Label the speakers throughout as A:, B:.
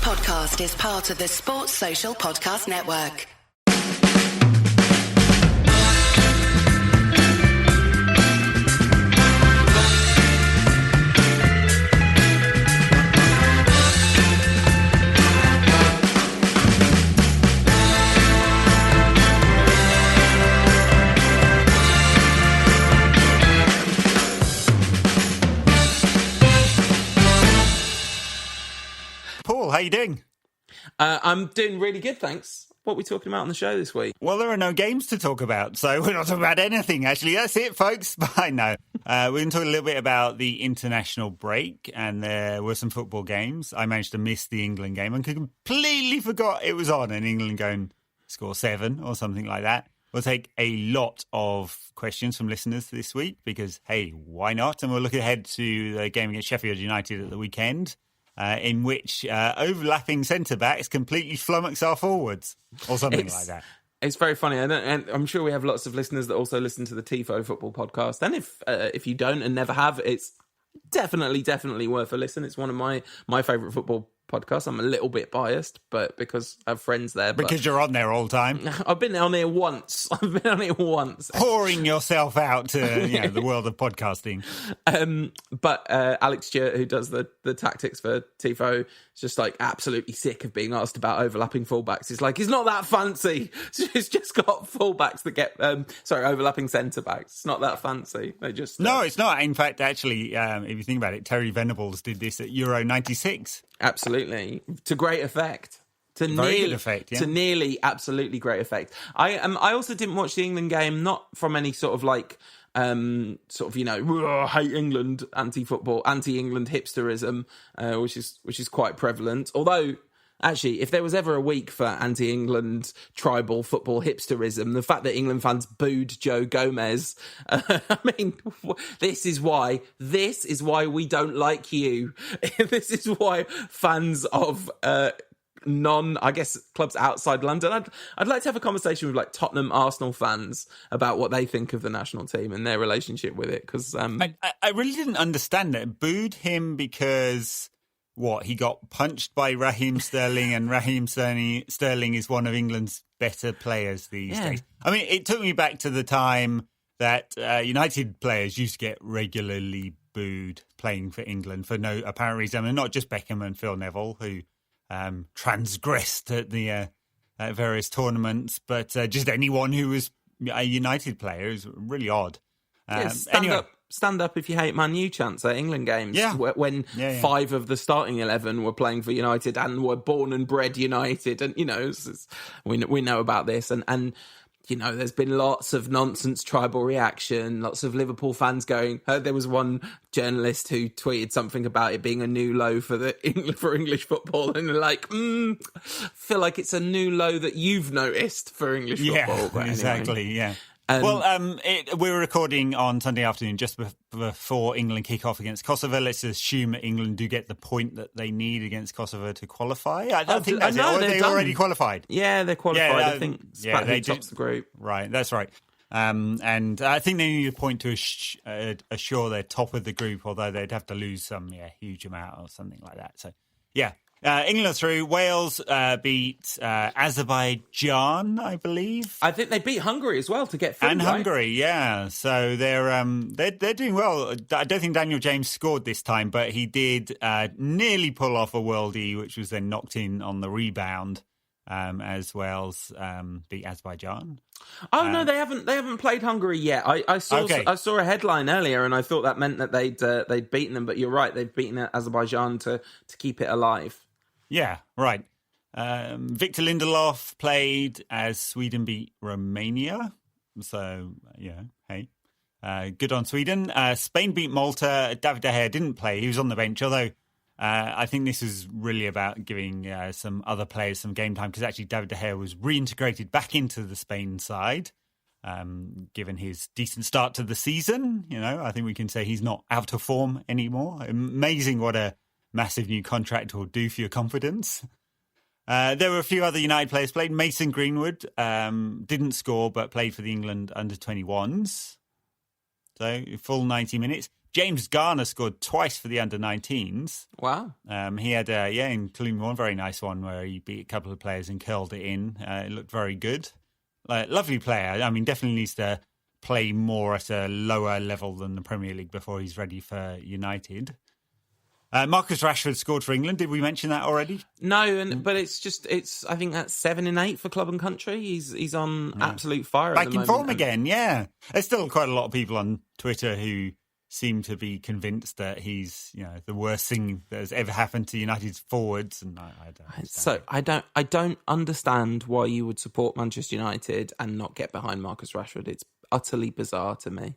A: podcast is part of the Sports Social Podcast Network.
B: Paul, how you doing?
C: I'm doing really good, thanks. What are we talking about on the show this week?
B: Well, there are no games to talk about, so we're not talking about anything, actually. That's it, folks. Bye now. We're going to talk a little bit about the international break, and there were some football games. I managed to miss the England game and completely forgot it was on, and England going score 7 or something like that. We'll take a lot of questions from listeners this week because, hey, why not? And we'll look ahead to the game against Sheffield United at the weekend. In which overlapping centre-backs completely flummox our forwards, or something like that.
C: It's very funny, and I'm sure we have lots of listeners that also listen to the TIFO football podcast. And if you don't and never have, it's definitely worth a listen. It's one of my favourite football podcasts. I'm a little bit biased, but because I have friends there.
B: Because you're on there all the time.
C: I've been on here once.
B: Pouring yourself out to the world of podcasting.
C: But Alex Stewart, who does the tactics for TIFO, is just like absolutely sick of being asked about overlapping fullbacks. It's like, it's not that fancy. It's just got fullbacks that get, overlapping centre-backs. It's not that fancy. They just...
B: No, it's not. In fact, actually, if you think about it, Terry Venables did this at Euro 96.
C: Absolutely. To great effect. To nearly absolutely great effect. I also didn't watch the England game, not from any sort of like hate England, anti-football, anti-England hipsterism, which is quite prevalent. Although, actually, if there was ever a week for anti-England tribal football hipsterism, the fact that England fans booed Joe Gomez, this is why we don't like you. This is why fans of clubs outside London. I'd like to have a conversation with like Tottenham, Arsenal fans about what they think of the national team and their relationship with it. Because
B: I really didn't understand it. Booed him because he got punched by Raheem Sterling, and Raheem Sterling is one of England's better players these days. I mean, it took me back to the time that United players used to get regularly booed playing for England for no apparent reason, and not just Beckham and Phil Neville, who transgressed at the various tournaments, but just anyone who was a United player is really odd.
C: Stand up if you hate Man U chants at England games.
B: Yeah.
C: When 5 of the starting 11 were playing for United and were born and bred United, and we know about this, and there's been lots of nonsense tribal reaction, lots of Liverpool fans going. There was one journalist who tweeted something about it being a new low for English football, and they're like, feel like it's a new low that you've noticed for English football.
B: Yeah, exactly. Yeah. We're recording on Sunday afternoon just before England kick off against Kosovo. Let's assume that England do get the point that they need against Kosovo to qualify. I don't think that's it. Or are they already qualified?
C: Yeah, they're qualified. I think they tops the group.
B: Right, that's right. And I think they need a point to assure they're top of the group, although they'd have to lose some huge amount or something like that. So, yeah. England are through. Wales beat Azerbaijan, I believe.
C: I think they beat Hungary as well to get through.
B: And right? Hungary, yeah. So they're doing well. I don't think Daniel James scored this time, but he did nearly pull off a worldie, which was then knocked in on the rebound as Wales beat Azerbaijan.
C: Oh no, they haven't played Hungary yet. I saw a headline earlier, and I thought that meant that they'd beaten them. But you're right, they've beaten Azerbaijan to keep it alive.
B: Yeah, right. Victor Lindelof played as Sweden beat Romania. So, hey. Good on Sweden. Spain beat Malta. David De Gea didn't play. He was on the bench, although I think this is really about giving some other players some game time, because actually David De Gea was reintegrated back into the Spain side, given his decent start to the season. I think we can say he's not out of form anymore. Amazing what a massive new contract will do for your confidence. There were a few other United players played. Mason Greenwood didn't score, but played for the England under-21s. So full 90 minutes. James Garner scored twice for the under-19s.
C: Wow.
B: He had, including one very nice one where he beat a couple of players and curled it in. It looked very good. Lovely player. I mean, definitely needs to play more at a lower level than the Premier League before he's ready for United. Marcus Rashford scored for England. Did we mention that already?
C: No, but it's. I think that's 7 in 8 for club and country. He's on absolute fire.
B: Back
C: at the
B: in
C: moment.
B: form again. Yeah, there's still quite a lot of people on Twitter who seem to be convinced that he's the worst thing that has ever happened to United's forwards, and I don't understand.
C: So I don't understand why you would support Manchester United and not get behind Marcus Rashford. It's utterly bizarre to me.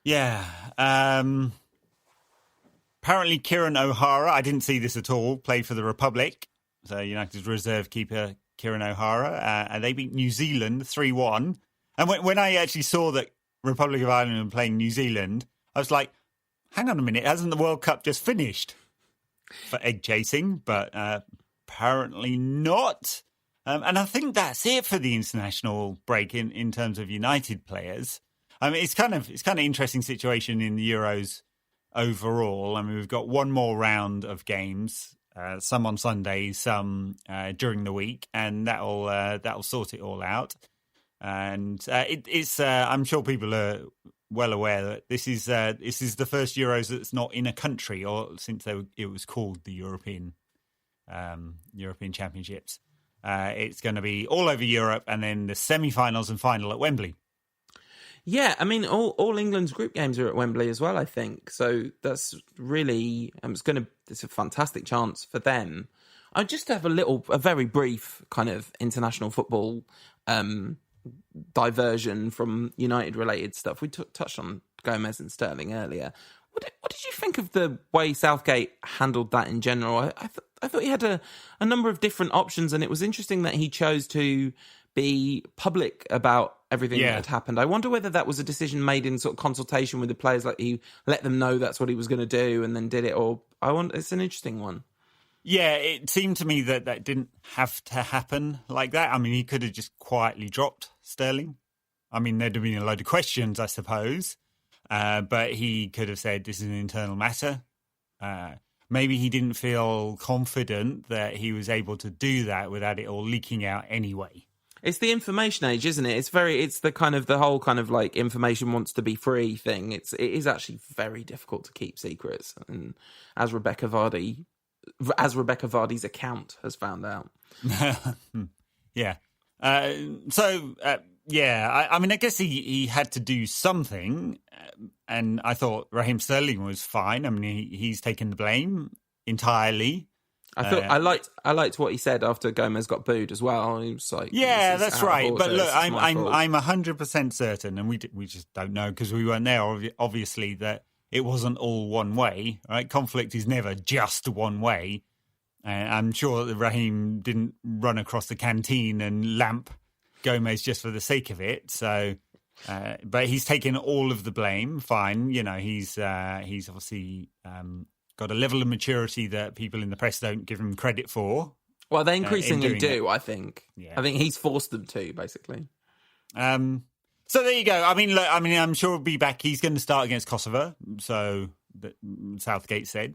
B: Yeah. Apparently, Kieran O'Hara, I didn't see this at all, played for the Republic. So United's reserve keeper, Kieran O'Hara, and they beat New Zealand 3-1. And when I actually saw that Republic of Ireland were playing New Zealand, I was like, hang on a minute, hasn't the World Cup just finished? For egg chasing, but apparently not. And I think that's it for the international break in terms of United players. I mean, it's kind of interesting situation in the Euros overall. I mean, we've got one more round of games, some on Sunday, some during the week, and that'll sort it all out. And it's I'm sure people are well aware that this is the first Euros that's not in a country, or since it was called the European Championships. It's going to be all over Europe, and then the semi-finals and final at Wembley.
C: Yeah, I mean, all England's group games are at Wembley as well, I think. So that's really, it's a fantastic chance for them. I just have a very brief kind of international football diversion from United-related stuff. We touched on Gomez and Sterling earlier. What did you think of the way Southgate handled that in general? I thought he had a number of different options, and it was interesting that he chose to be public about everything that had happened. I wonder whether that was a decision made in sort of consultation with the players, like he let them know that's what he was going to do and then did it, or it's an interesting one.
B: Yeah, it seemed to me that didn't have to happen like that. I mean, he could have just quietly dropped Sterling. I mean, there'd have been a load of questions, I suppose, but he could have said this is an internal matter. Maybe he didn't feel confident that he was able to do that without it all leaking out anyway.
C: It's the information age, isn't it? It's the kind of the whole kind of like information wants to be free thing. It is actually very difficult to keep secrets, and as Rebecca Vardy's account has found out.
B: Yeah. I mean, I guess he had to do something, and I thought Raheem Sterling was fine. I mean, he's taken the blame entirely.
C: I thought I liked what he said after Gomez got booed as well. He was like,
B: "Yeah, that's right." But look, I'm 100% certain, and we just don't know because we weren't there. Obviously, that it wasn't all one way. Right? Conflict is never just one way. I'm sure that Raheem didn't run across the canteen and lamp Gomez just for the sake of it. So, but he's taken all of the blame. Fine, he's obviously got a level of maturity that people in the press don't give him credit for.
C: Well, they increasingly do, I think.
B: Yeah.
C: I think he's forced them to, basically.
B: So there you go. I mean, look, I'm sure he'll be back. He's going to start against Kosovo, so Southgate said,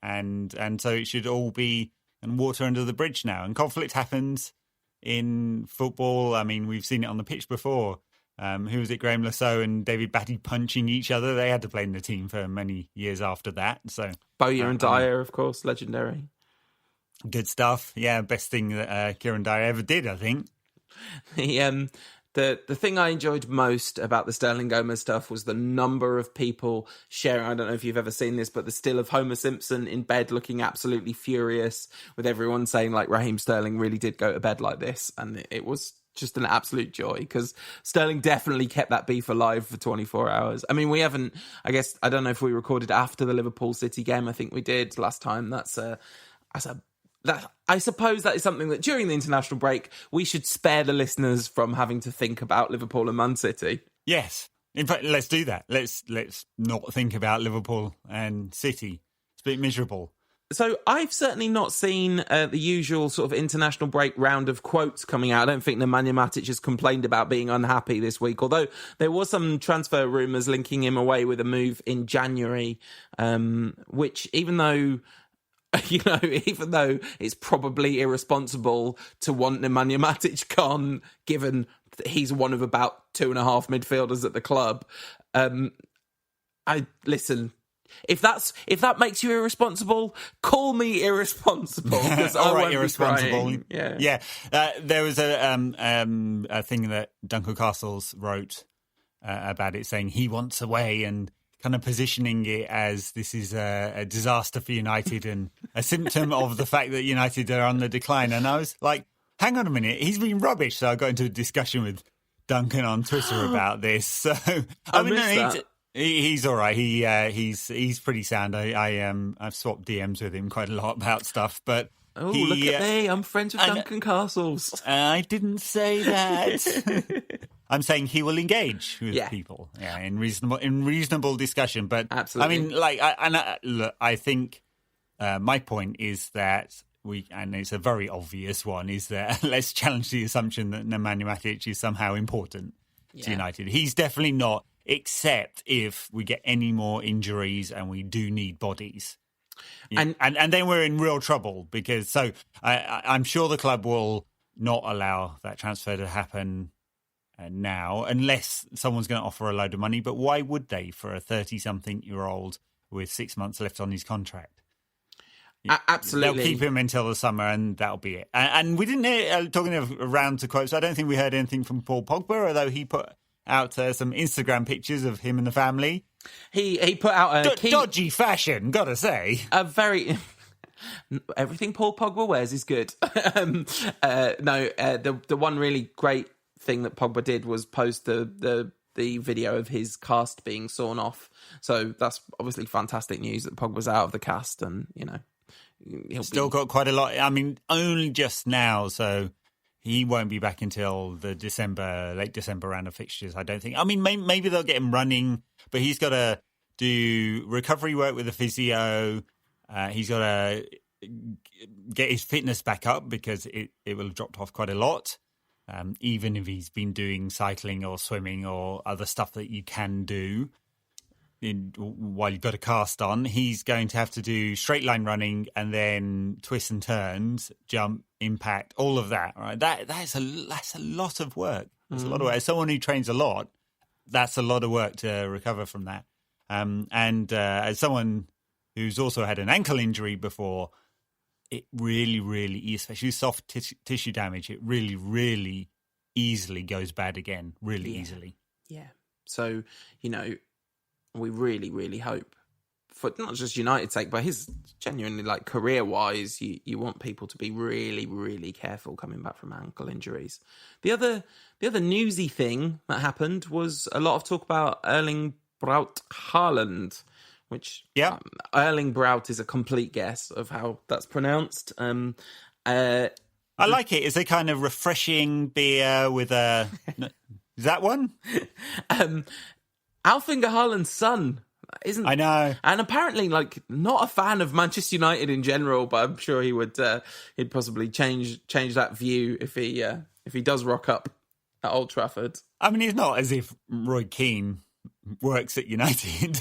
B: and so it should all be water under the bridge now. And conflict happens in football. I mean, we've seen it on the pitch before. Who was it? Graham Lasso and David Batty punching each other. They had to play in the team for many years after that. So
C: Bowyer and Dyer, of course, legendary.
B: Good stuff. Yeah, best thing that Kieran Dyer ever did, I think.
C: The thing I enjoyed most about the Sterling Gomez stuff was the number of people sharing. I don't know if you've ever seen this, but the still of Homer Simpson in bed looking absolutely furious, with everyone saying like Raheem Sterling really did go to bed like this, and it was just an absolute joy because Sterling definitely kept that beef alive for 24 hours. I mean, we haven't, I guess, I don't know if we recorded after the Liverpool City game. I think we did last time. I suppose that is something that during the international break, we should spare the listeners from having to think about Liverpool and Man City.
B: Yes. In fact, let's do that. Let's not think about Liverpool and City. It's a bit miserable.
C: So I've certainly not seen the usual sort of international break round of quotes coming out. I don't think Nemanja Matic has complained about being unhappy this week, although there was some transfer rumours linking him away with a move in January, which even though it's probably irresponsible to want Nemanja Matic gone, given that he's one of about 2.5 midfielders at the club. If that makes you irresponsible, call me irresponsible, because I won't
B: irresponsible.
C: Be crying.
B: Yeah. There was a thing that Duncan Castles wrote about it, saying he wants away, and kind of positioning it as this is a disaster for United and a symptom of the fact that United are on the decline. And I was like, hang on a minute, he's been rubbish. So I got into a discussion with Duncan on Twitter about this. So he's all right. He's pretty sound. I've swapped DMs with him quite a lot about stuff, but.
C: Oh, look at me. I'm friends with Duncan Castles.
B: I didn't say that. I'm saying he will engage with people in reasonable discussion. But
C: absolutely.
B: I mean, I think my point is that and it's a very obvious one, is that let's challenge the assumption that Nemanja Matic is somehow important to United. He's definitely not, except if we get any more injuries and we do need bodies. And then we're in real trouble, because I'm sure the club will not allow that transfer to happen now, unless someone's going to offer a load of money. But why would they for a 30-something-year-old with 6 months left on his contract?
C: Absolutely.
B: They'll keep him until the summer, and that'll be it. And we didn't hear, talking around to quotes, I don't think we heard anything from Paul Pogba, although he put out some Instagram pictures of him and the family.
C: He put out a
B: dodgy fashion, gotta say.
C: A very everything Paul Pogba wears is good. The one really great thing that Pogba did was post the video of his cast being sawn off. So that's obviously fantastic news that Pogba's out of the cast, and he'll
B: still got quite a lot. I mean, only just now, so. He won't be back until the late December round of fixtures, I don't think. I mean, maybe they'll get him running, but he's got to do recovery work with the physio. He's got to get his fitness back up, because it will have dropped off quite a lot, even if he's been doing cycling or swimming or other stuff that you can do while you've got a cast on. He's going to have to do straight line running and then twists and turns, jump, impact, all of that. Right? That's a lot of work. That's a lot of work. As someone who trains a lot, that's a lot of work to recover from that. As someone who's also had an ankle injury before, it really, really, especially soft tissue damage, it really, really easily goes bad again. Really easily.
C: Yeah. So, we really, really hope, for not just United's sake, but his genuinely, career-wise, you want people to be really, really careful coming back from ankle injuries. The other newsy thing that happened was a lot of talk about Erling Braut Haaland, which Erling Braut is a complete guess of how that's pronounced.
B: I like it. It's a kind of refreshing beer with a... Is that one?
C: Alf-Inge Haaland's son, isn't...
B: I know.
C: And apparently, not a fan of Manchester United in general, but I'm sure he would... he'd possibly change that view if he does rock up at Old Trafford.
B: I mean, it's not as if Roy Keane works at United.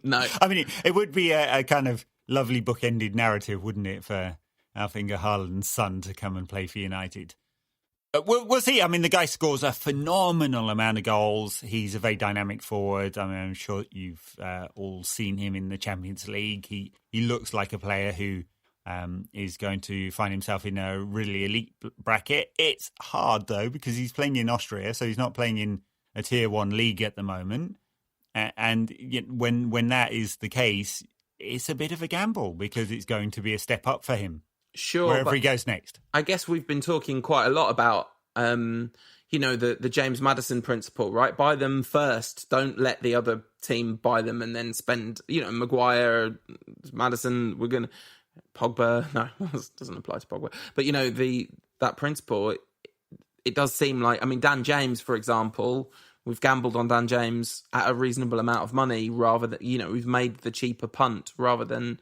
C: No.
B: I mean, it would be a kind of lovely book-ended narrative, wouldn't it, for Alf-Inge Haaland's son to come and play for United? We'll see. I mean, the guy scores a phenomenal amount of goals. He's a very dynamic forward. I mean, I'm sure you've all seen him in the Champions League. He looks like a player who is going to find himself in a really elite bracket. It's hard, though, because he's playing in Austria, so he's not playing in a Tier 1 league at the moment. And when that is the case, it's a bit of a gamble, because it's going to be a step up for him.
C: Sure,
B: wherever he goes next.
C: I guess we've been talking quite a lot about, the James Maddison principle, right? Buy them first. Don't let the other team buy them and then spend, Maguire, Maddison, Pogba. No, this doesn't apply to Pogba. But, that principle, it does seem like, Dan James, for example, we've gambled on Dan James at a reasonable amount of money rather than, we've made the cheaper punt rather than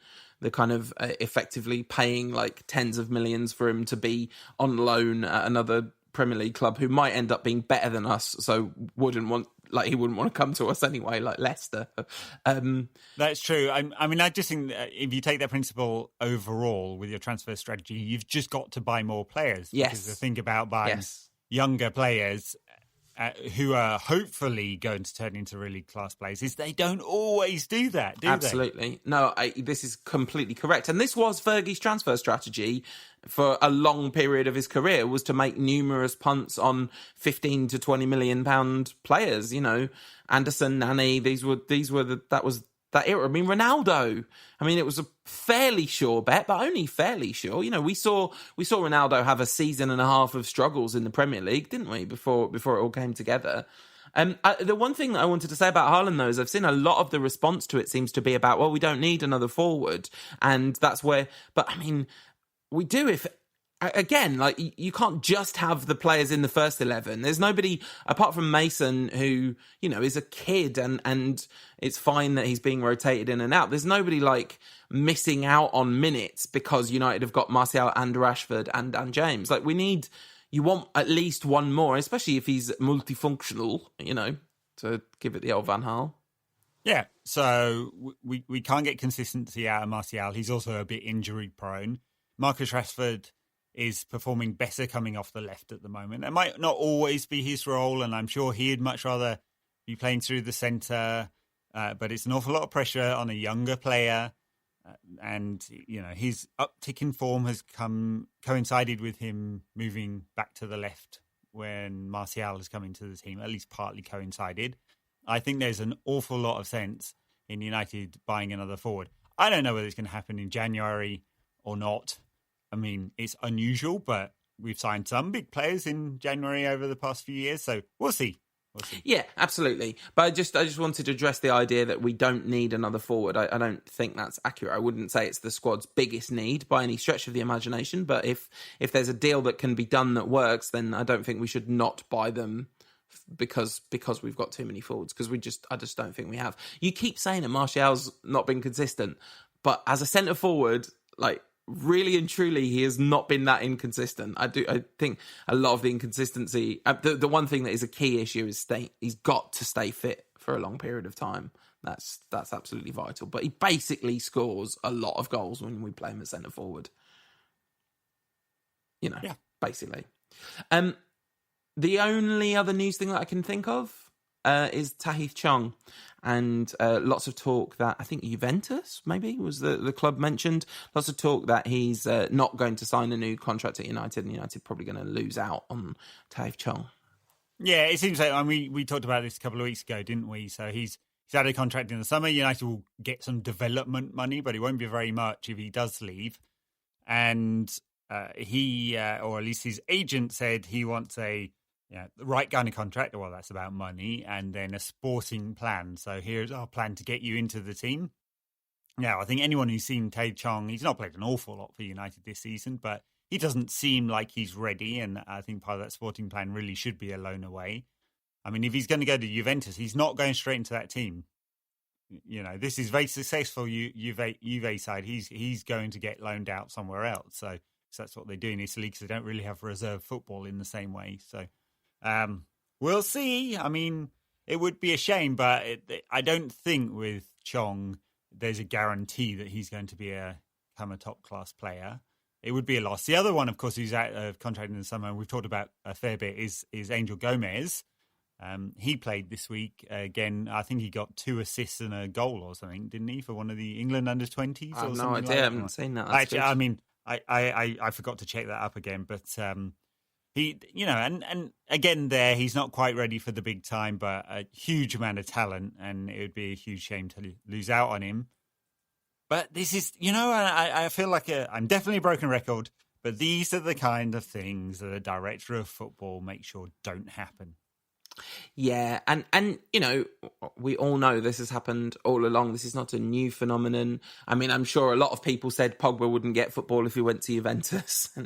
C: kind of effectively paying like tens of millions for him to be on loan at another Premier League club who might end up being better than us, so he wouldn't want to come to us anyway, like Leicester.
B: That's true. I mean, I just think that if you take that principle overall with your transfer strategy, you've just got to buy more players.
C: Yes.
B: Because the thing about buying younger players who are hopefully going to turn into really class players is they don't always do that, do
C: Absolutely. No, this is completely correct. And this was Fergie's transfer strategy for a long period of his career, was to make numerous punts on 15 to 20 million pound players, Anderson, Nani, that was that era. I mean, Ronaldo. I mean, it was a fairly sure bet, but only fairly sure. We saw Ronaldo have a season and a half of struggles in the Premier League, didn't we? Before it all came together. The one thing that I wanted to say about Haaland, though, is I've seen a lot of the response to it seems to be about, well, we don't need another forward, and that's where. But I mean, we do if. Again, like, you can't just have the players in the first 11. There's nobody apart from Mason who, is a kid and it's fine that he's being rotated in and out. There's nobody like missing out on minutes because United have got Martial and Rashford and James. Like, you want at least one more, especially if he's multifunctional, to give it the old Van Gaal.
B: Yeah, so we can't get consistency out of Martial. He's also a bit injury prone. Marcus Rashford is performing better coming off the left at the moment. It might not always be his role, and I'm sure he'd much rather be playing through the centre, but it's an awful lot of pressure on a younger player, and his uptick in form has coincided with him moving back to the left when Martial has come into the team, at least partly coincided. I think there's an awful lot of sense in United buying another forward. I don't know whether it's going to happen in January or not. I mean, it's unusual, but we've signed some big players in January over the past few years, so we'll see.
C: Yeah, absolutely. But I just wanted to address the idea that we don't need another forward. I don't think that's accurate. I wouldn't say it's the squad's biggest need by any stretch of the imagination, but if there's a deal that can be done that works, then I don't think we should not buy them because we've got too many forwards, because I just don't think we have. You keep saying that Martial's not been consistent, but as a centre forward, like, really and truly, he has not been that inconsistent. I think a lot of the inconsistency, the one thing that is a key issue is he's got to stay fit for a long period of time. That's absolutely vital. But he basically scores a lot of goals when we play him at centre forward. Basically. The only other news thing that I can think of is Tahith Chong. And lots of talk that I think Juventus maybe was the club mentioned. Lots of talk that he's not going to sign a new contract at United, and United probably going to lose out on Tahith Chong.
B: Yeah, it seems like, I mean, we talked about this a couple of weeks ago, didn't we? So he's had a contract in the summer. United will get some development money, but it won't be very much if he does leave. And he, or at least his agent, said he wants the right kind of contract. Well, that's about money, and then a sporting plan. So here's our plan to get you into the team. Now, I think anyone who's seen Tahith Chong, he's not played an awful lot for United this season, but he doesn't seem like he's ready, and I think part of that sporting plan really should be a loan away. I mean, if he's going to go to Juventus, he's not going straight into that team. This is very successful Juve side. He's going to get loaned out somewhere else. So that's what they do in Italy, because they don't really have reserve football in the same way. So we'll see. I mean, it would be a shame, but I don't think with Chong there's a guarantee that he's going to become a top-class player. It would be a loss. The other one, of course, who's out of contract in the summer, and we've talked about a fair bit, is Angel Gomez. He played this week. Again, I think he got 2 assists and a goal or something, didn't he, for one of the England under-20s?
C: I have no idea. I haven't seen that.
B: Actually, I mean, I forgot to check that up again, but he, and again there, he's not quite ready for the big time, but a huge amount of talent, and it would be a huge shame to lose out on him. But this is, I feel like I'm definitely a broken record, but these are the kind of things that a director of football makes sure don't happen.
C: Yeah, and we all know this has happened all along. This is not a new phenomenon. I mean, I'm sure a lot of people said Pogba wouldn't get football if he went to Juventus,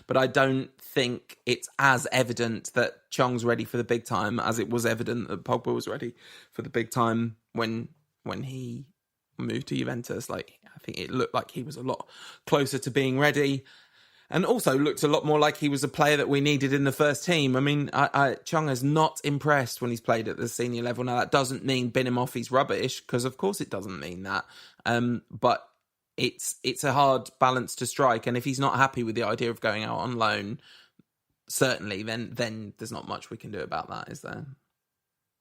C: but I don't think it's as evident that Chong's ready for the big time as it was evident that Pogba was ready for the big time when he move to Juventus. Like, I think it looked like he was a lot closer to being ready, and also looked a lot more like he was a player that we needed in the first team. I mean, Chung has not impressed when he's played at the senior level. Now, that doesn't mean bin him off, he's rubbish, because of course it doesn't mean that. But it's a hard balance to strike, and if he's not happy with the idea of going out on loan, certainly, then there's not much we can do about that, is there?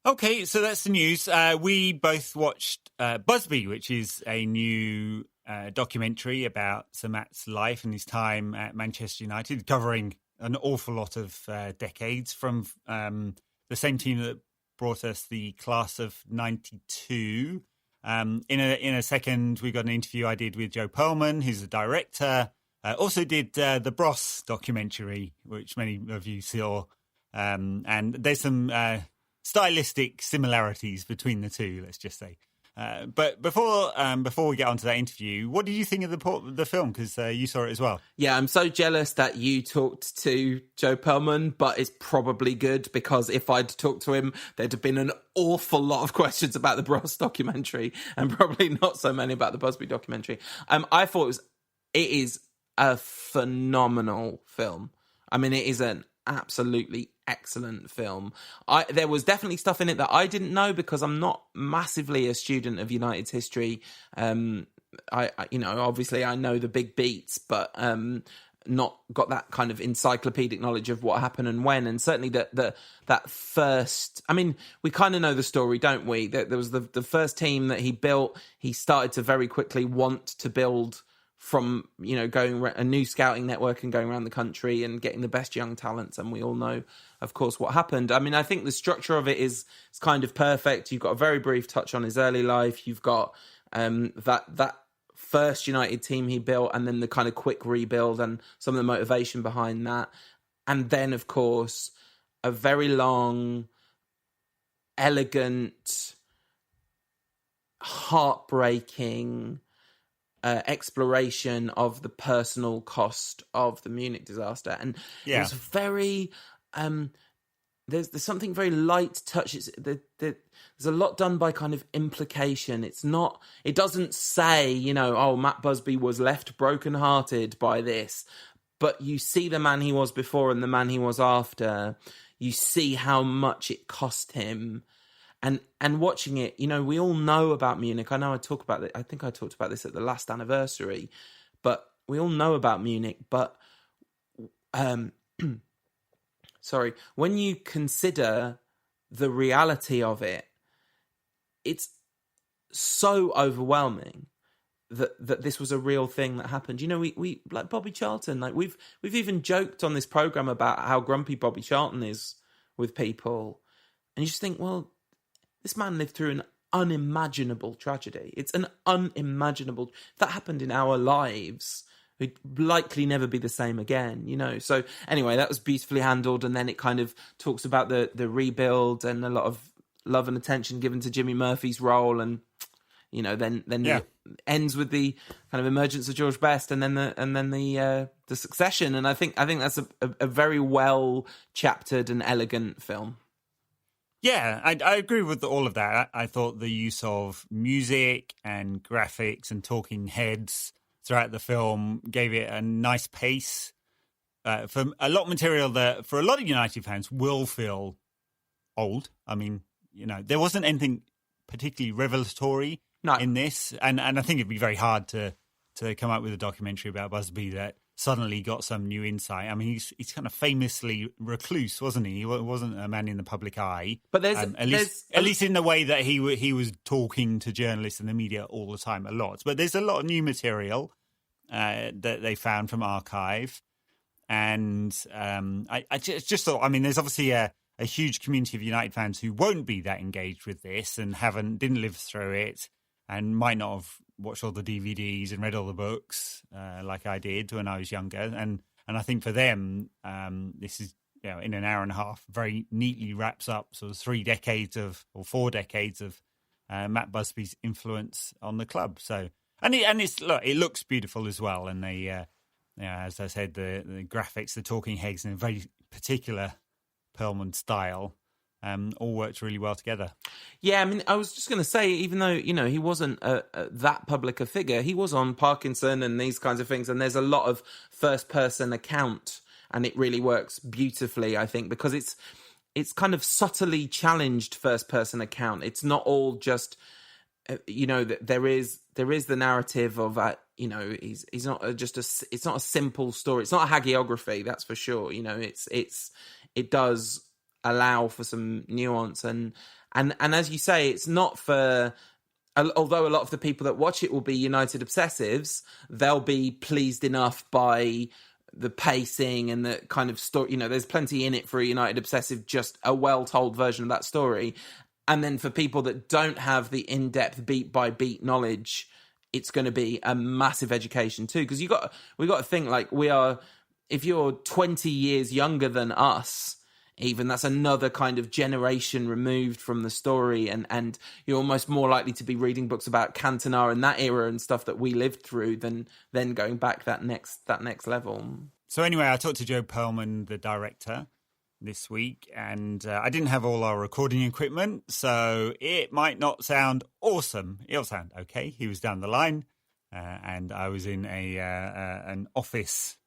B: Okay, so that's the news. We both watched Busby, which is a new documentary about Sir Matt's life and his time at Manchester United, covering an awful lot of decades from the same team that brought us the class of '92. In a second, we got an interview I did with Joe Perlman, who's the director. Also did the Bros documentary, which many of you saw. And there's some stylistic similarities between the two, let's just say. But before we get on to that interview, what did you think of the film? Because you saw it as well.
C: Yeah, I'm so jealous that you talked to Joe Perlman, but it's probably good, because if I'd talked to him, there'd have been an awful lot of questions about the Bros documentary and probably not so many about the Busby documentary. I thought it is a phenomenal film. I mean, it is an absolutely excellent film. There was definitely stuff in it that I didn't know, because I'm not massively a student of United's history. Obviously I know the big beats, but not got that kind of encyclopedic knowledge of what happened and when. And certainly that first, I mean, we kind of know the story, don't we? That there was the first team that he built. He started to very quickly want to build from, going a new scouting network and going around the country and getting the best young talents. And we all know, of course, what happened. I mean, I think the structure of it is kind of perfect. You've got a very brief touch on his early life. You've got that first United team he built, and then the kind of quick rebuild and some of the motivation behind that. And then, of course, a very long, elegant, heartbreaking exploration of the personal cost of the Munich disaster. And it was very there's something very light touch. There's a lot done by kind of implication. It doesn't say, Matt Busby was left brokenhearted by this, but you see the man he was before and the man he was after. You see how much it cost him. And watching it, we all know about Munich. I know I talk about it. I think I talked about this at the last anniversary, but we all know about Munich. But, sorry, when you consider the reality of it, it's so overwhelming that this was a real thing that happened. We like Bobby Charlton. Like we've even joked on this program about how grumpy Bobby Charlton is with people, and you just think, well, this man lived through an unimaginable tragedy. It's an unimaginable... If that happened in our lives, it'd likely never be the same again, So anyway, that was beautifully handled. And then it kind of talks about the rebuild and a lot of love and attention given to Jimmy Murphy's role. And, then it ends with the kind of emergence of George Best and then the succession. And I think that's a very well chaptered and elegant film.
B: Yeah, I agree with all of that. I thought the use of music and graphics and talking heads throughout the film gave it a nice pace for a lot of material that, for a lot of United fans, will feel old. I mean, there wasn't anything particularly revelatory in this. And I think it'd be very hard to come up with a documentary about Busby that suddenly got some new insight. I mean, he's kind of famously recluse, wasn't he? He wasn't a man in the public eye. But at least in the way that he was talking to journalists and the media all the time a lot. But there's a lot of new material that they found from archive. And I just thought, I mean, there's obviously a huge community of United fans who won't be that engaged with this and didn't live through it and might not have watched all the DVDs and read all the books like I did when I was younger. And I think for them, this is, in an hour and a half, very neatly wraps up sort of 4 decades of Matt Busby's influence on the club. So, it looks beautiful as well. And they, as I said, the graphics, the talking heads in a very particular Perlman style all worked really well together.
C: Yeah, I mean, I was just going to say, even though, he wasn't that public a figure, he was on Parkinson and these kinds of things, and there's a lot of first-person account, and it really works beautifully, I think, because it's kind of subtly challenged first-person account. It's not all just, there is the narrative of, he's not it's not a simple story. It's not a hagiography, that's for sure. It does allow for some nuance and as you say, it's not for, although a lot of the people that watch it will be United obsessives, they'll be pleased enough by the pacing and the kind of story. There's plenty in it for a United obsessive, just a well-told version of that story. And then for people that don't have the in-depth beat-by-beat knowledge, it's going to be a massive education too. Because we got to think, like, if you're 20 years younger than us, even, that's another kind of generation removed from the story, and you're almost more likely to be reading books about Cantona and that era and stuff that we lived through than going back that next level.
B: So anyway, I talked to Joe Perlman, the director, this week, and I didn't have all our recording equipment, so it might not sound awesome. It'll sound okay. He was down the line, and I was in an office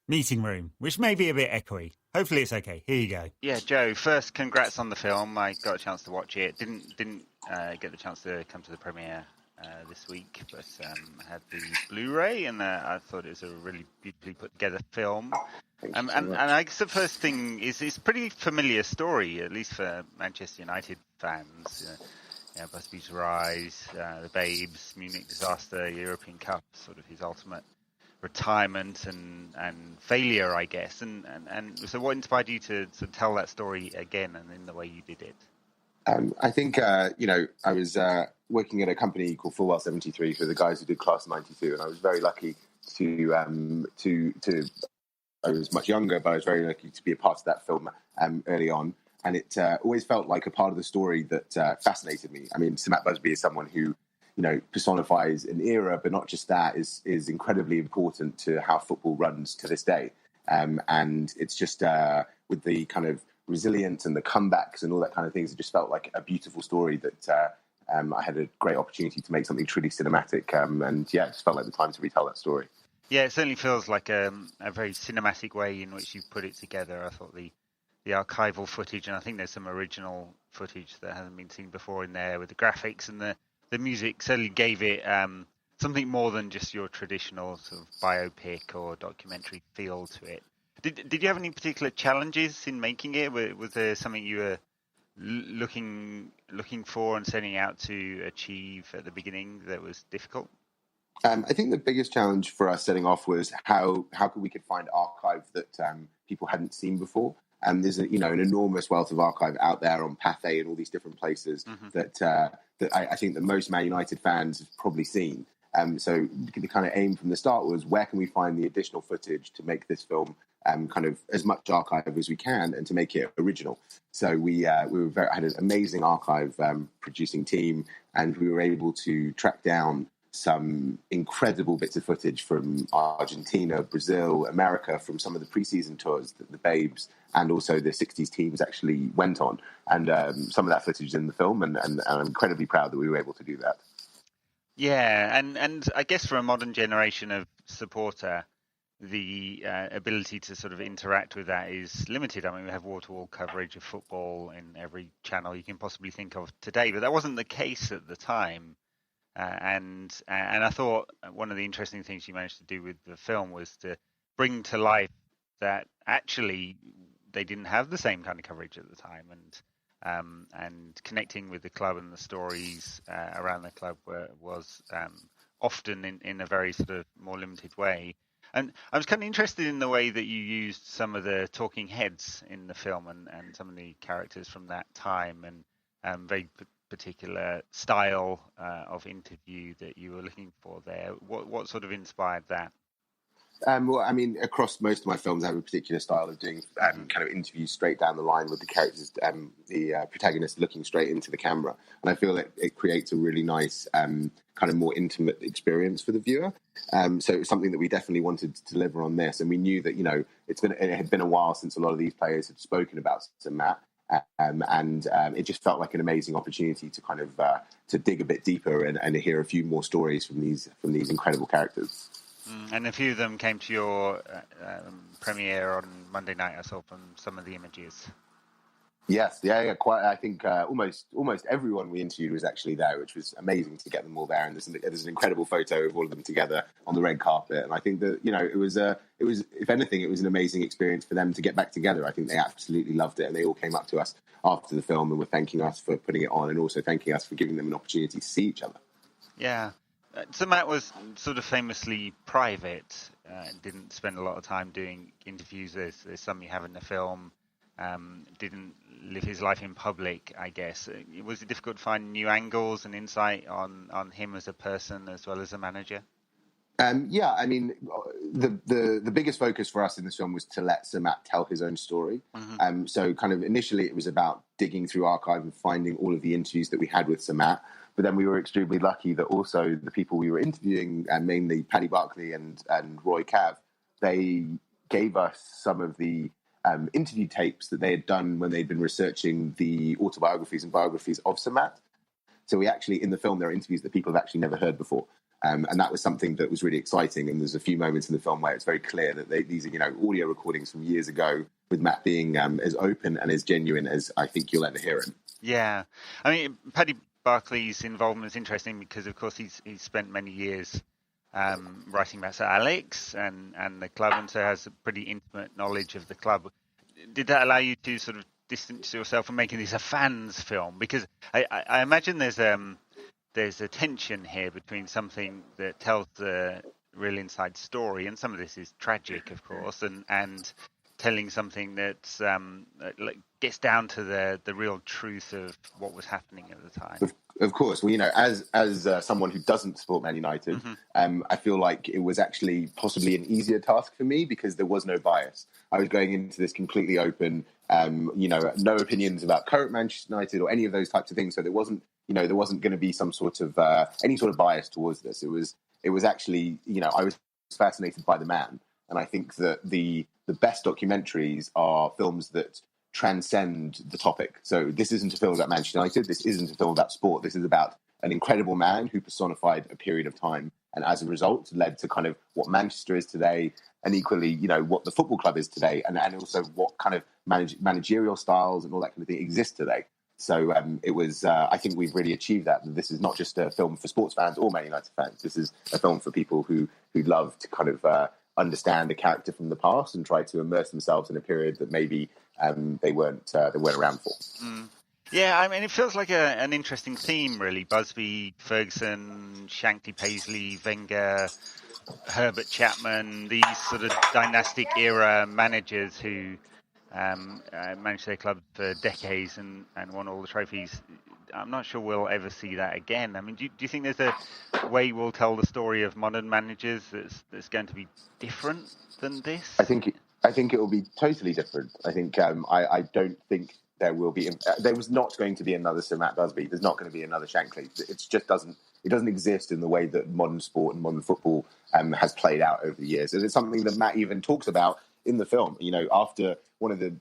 B: meeting room, which may be a bit echoey. Hopefully it's okay. Here you go.
D: Yeah, Joe, first, congrats on the film. I got a chance to watch it. Didn't get the chance to come to the premiere this week, but I had the Blu-ray, and I thought it was a really beautifully put together film. And I guess the first thing is it's a pretty familiar story, at least for Manchester United fans. Busby's rise, the Babes, Munich disaster, European Cup, sort of his ultimate retirement and failure, I guess. And so what inspired you to tell that story again and in the way you did it?
E: I think, I was working at a company called Fullwell 73 for the guys who did Class 92, and I was very lucky to I was much younger, but I was very lucky to be a part of that film early on. And it always felt like a part of the story that fascinated me. I mean, Sir Matt Busby is someone who, personifies an era, but not just that, is incredibly important to how football runs to this day. And it's just with the kind of resilience and the comebacks and all that kind of things, it just felt like a beautiful story that I had a great opportunity to make something truly cinematic. And it just felt like the time to retell that story.
D: Yeah, it certainly feels like a very cinematic way in which you've put it together. I thought the archival footage, and I think there's some original footage that hasn't been seen before in there with the graphics and the music, certainly gave it something more than just your traditional sort of biopic or documentary feel to it. Did you have any particular challenges in making it? Was there something you were looking for and setting out to achieve at the beginning that was difficult?
E: I think the biggest challenge for us setting off was how we could find archive that people hadn't seen before. There's an enormous wealth of archive out there on Pathé and all these different places that I think that most Man United fans have probably seen. So the kind of aim from the start was, where can we find the additional footage to make this film kind of as much archive as we can and to make it original. So we had an amazing archive producing team, and we were able to track down some incredible bits of footage from Argentina, Brazil, America, from some of the preseason tours that the Babes and also the 60s teams actually went on. And some of that footage is in the film, and I'm incredibly proud that we were able to do that.
D: Yeah, and I guess for a modern generation of supporter, the ability to sort of interact with that is limited. I mean, we have wall-to-wall coverage of football in every channel you can possibly think of today, but that wasn't the case at the time. And I thought one of the interesting things you managed to do with the film was to bring to life that actually they didn't have the same kind of coverage at the time, and connecting with the club and the stories around the club was often in a very sort of more limited way. And I was kind of interested in the way that you used some of the talking heads in the film and some of the characters from that time, and very particular style of interview that you were looking for there. What sort of inspired that?
E: Well, I mean, across most of my films, I have a particular style of doing kind of interviews straight down the line with the characters, the protagonist looking straight into the camera. And I feel it creates a really nice kind of more intimate experience for the viewer. So it was something that we definitely wanted to deliver on this. And we knew that, it had been a while since a lot of these players had spoken about Sir Matt. and it just felt like an amazing opportunity to kind of to dig a bit deeper and hear a few more stories from these incredible characters.
D: And a few of them came to your premiere on Monday night. I saw from some of the images.
E: Yes, yeah, quite. I think almost everyone we interviewed was actually there, which was amazing to get them all there. And there's an incredible photo of all of them together on the red carpet. And I think that it was if anything, it was an amazing experience for them to get back together. I think they absolutely loved it, and they all came up to us after the film and were thanking us for putting it on, and also thanking us for giving them an opportunity to see each other.
D: Yeah. So Matt was sort of famously private. Didn't spend a lot of time doing interviews. There's some you have in the film. Didn't live his life in public, I guess. Was it difficult to find new angles and insight on him as a person as well as a manager?
E: Yeah, I mean, the biggest focus for us in this film was to let Sir Matt tell his own story. Mm-hmm. So kind of initially it was about digging through archive and finding all of the interviews that we had with Sir Matt. But then we were extremely lucky that also the people we were interviewing, mainly Paddy Barclay and Roy Cav, they gave us some of the interview tapes that they had done when they'd been researching the autobiographies and biographies of Sir Matt. So we actually, in the film, there are interviews that people have actually never heard before. And that was something that was really exciting. And there's a few moments in the film where it's very clear that these are, audio recordings from years ago, with Matt being as open and as genuine as I think you'll ever hear him.
D: Yeah. I mean, Paddy Barclay's involvement is interesting because, of course, he's spent many years writing about Sir Alex and the club, and so has a pretty intimate knowledge of the club. Did that allow you to sort of distance yourself from making this a fans film? Because I imagine there's a tension here between something that tells the real inside story, and some of this is tragic, of course, and telling something that gets down to the real truth of what was happening at the time.
E: Of course. Well, as someone who doesn't support Man United, mm-hmm. I feel like it was actually possibly an easier task for me because there was no bias. I was going into this completely open, no opinions about current Manchester United or any of those types of things. So there wasn't going to be some sort of any sort of bias towards this. It was actually, I was fascinated by the man, and I think that the best documentaries are films that transcend the topic. So this isn't a film about Manchester United. This isn't a film about sport. This is about an incredible man who personified a period of time, and as a result led to kind of what Manchester is today, and equally, what the football club is today, and also what kind of managerial styles and all that kind of thing exist today. So it was, I think we've really achieved that. This is not just a film for sports fans or Man United fans. This is a film for people who love to kind of understand a character from the past and try to immerse themselves in a period that maybe they weren't around for.
D: Mm. Yeah, I mean, it feels like an interesting theme, really. Busby, Ferguson, Shankly, Paisley, Wenger, Herbert Chapman, these sort of dynastic era managers who managed their club for decades and won all the trophies. I'm not sure we'll ever see that again. I mean, do you think there's a way we'll tell the story of modern managers that's going to be different than this?
E: I think it will be totally different. I think I don't think there will be. There was not going to be another Sir Matt Busby. There's not going to be another Shankly. It just doesn't. It doesn't exist in the way that modern sport and modern football has played out over the years. And it's something that Matt even talks about in the film. After one of the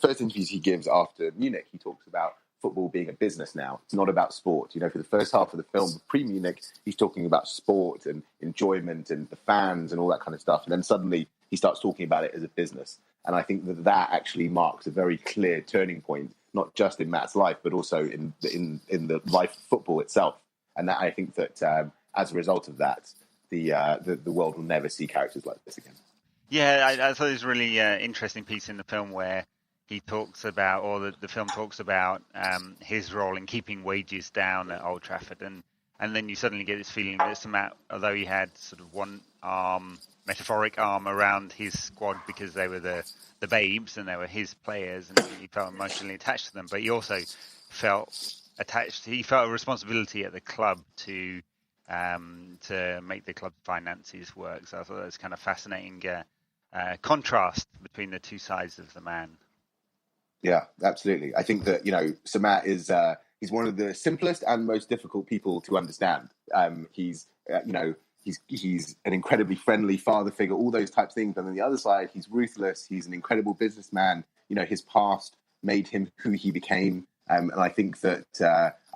E: first interviews he gives after Munich, he talks about football being a business now. It's not about sport. For the first half of the film, pre-Munich, he's talking about sport and enjoyment and the fans and all that kind of stuff. And then suddenly he starts talking about it as a business. And I think that actually marks a very clear turning point, not just in Matt's life, but also in the life of football itself. And that I think that as a result of that, the world will never see characters like this again.
D: Yeah, I thought it was a really interesting piece in the film where he talks about, or the film talks about, his role in keeping wages down at Old Trafford. And then you suddenly get this feeling that Sir Matt, although he had sort of one metaphoric arm around his squad because they were the babes and they were his players and he felt emotionally attached to them, but he also felt attached. He felt a responsibility at the club to make the club's finances work. So I thought that was kind of fascinating contrast between the two sides of the man.
E: Yeah, absolutely. I think that, Sir Matt is he's one of the simplest and most difficult people to understand. He's an incredibly friendly father figure, all those types of things. And on the other side, he's ruthless. He's an incredible businessman. His past made him who he became. And I think that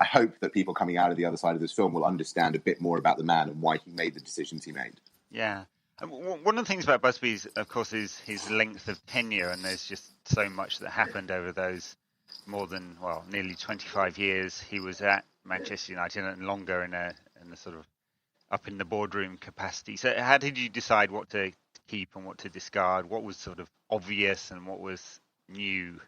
E: I hope that people coming out of the other side of this film will understand a bit more about the man and why he made the decisions he made.
D: Yeah. One of the things about Busby, of course, is his length of tenure, and there's just so much that happened over those more than, nearly 25 years he was at Manchester United, and longer in a sort of up in the boardroom capacity. So how did you decide what to keep and what to discard? What was sort of obvious and what was new?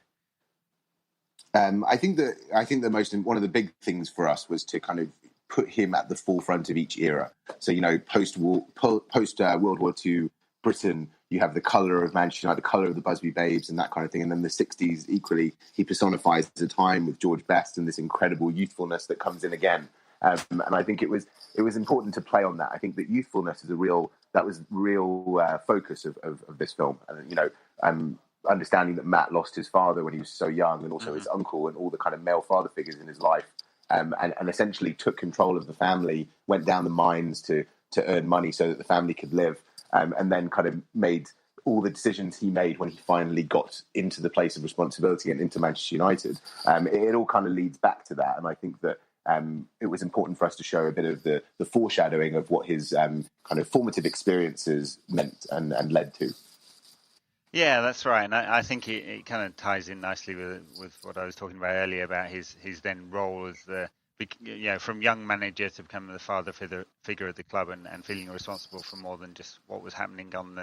E: I think that one of the big things for us was to kind of put him at the forefront of each era. So, post World War II Britain, you have the colour of Manchester United, the colour of the Busby Babes and that kind of thing. And then the 60s, equally, he personifies the time with George Best and this incredible youthfulness that comes in again. And I think it was important to play on that. I think that youthfulness is real focus of this film. And, understanding that Matt lost his father when he was so young, and also his uncle and all the kind of male father figures in his life, and essentially took control of the family, went down the mines to earn money so that the family could live, and then kind of made all the decisions he made when he finally got into the place of responsibility and into Manchester United. It all kind of leads back to that, and I think that it was important for us to show a bit of the foreshadowing of what his kind of formative experiences meant and led to.
D: Yeah, that's right, and I think it kind of ties in nicely with what I was talking about earlier about his then role as from young manager to become the father figure of the club and feeling responsible for more than just what was happening on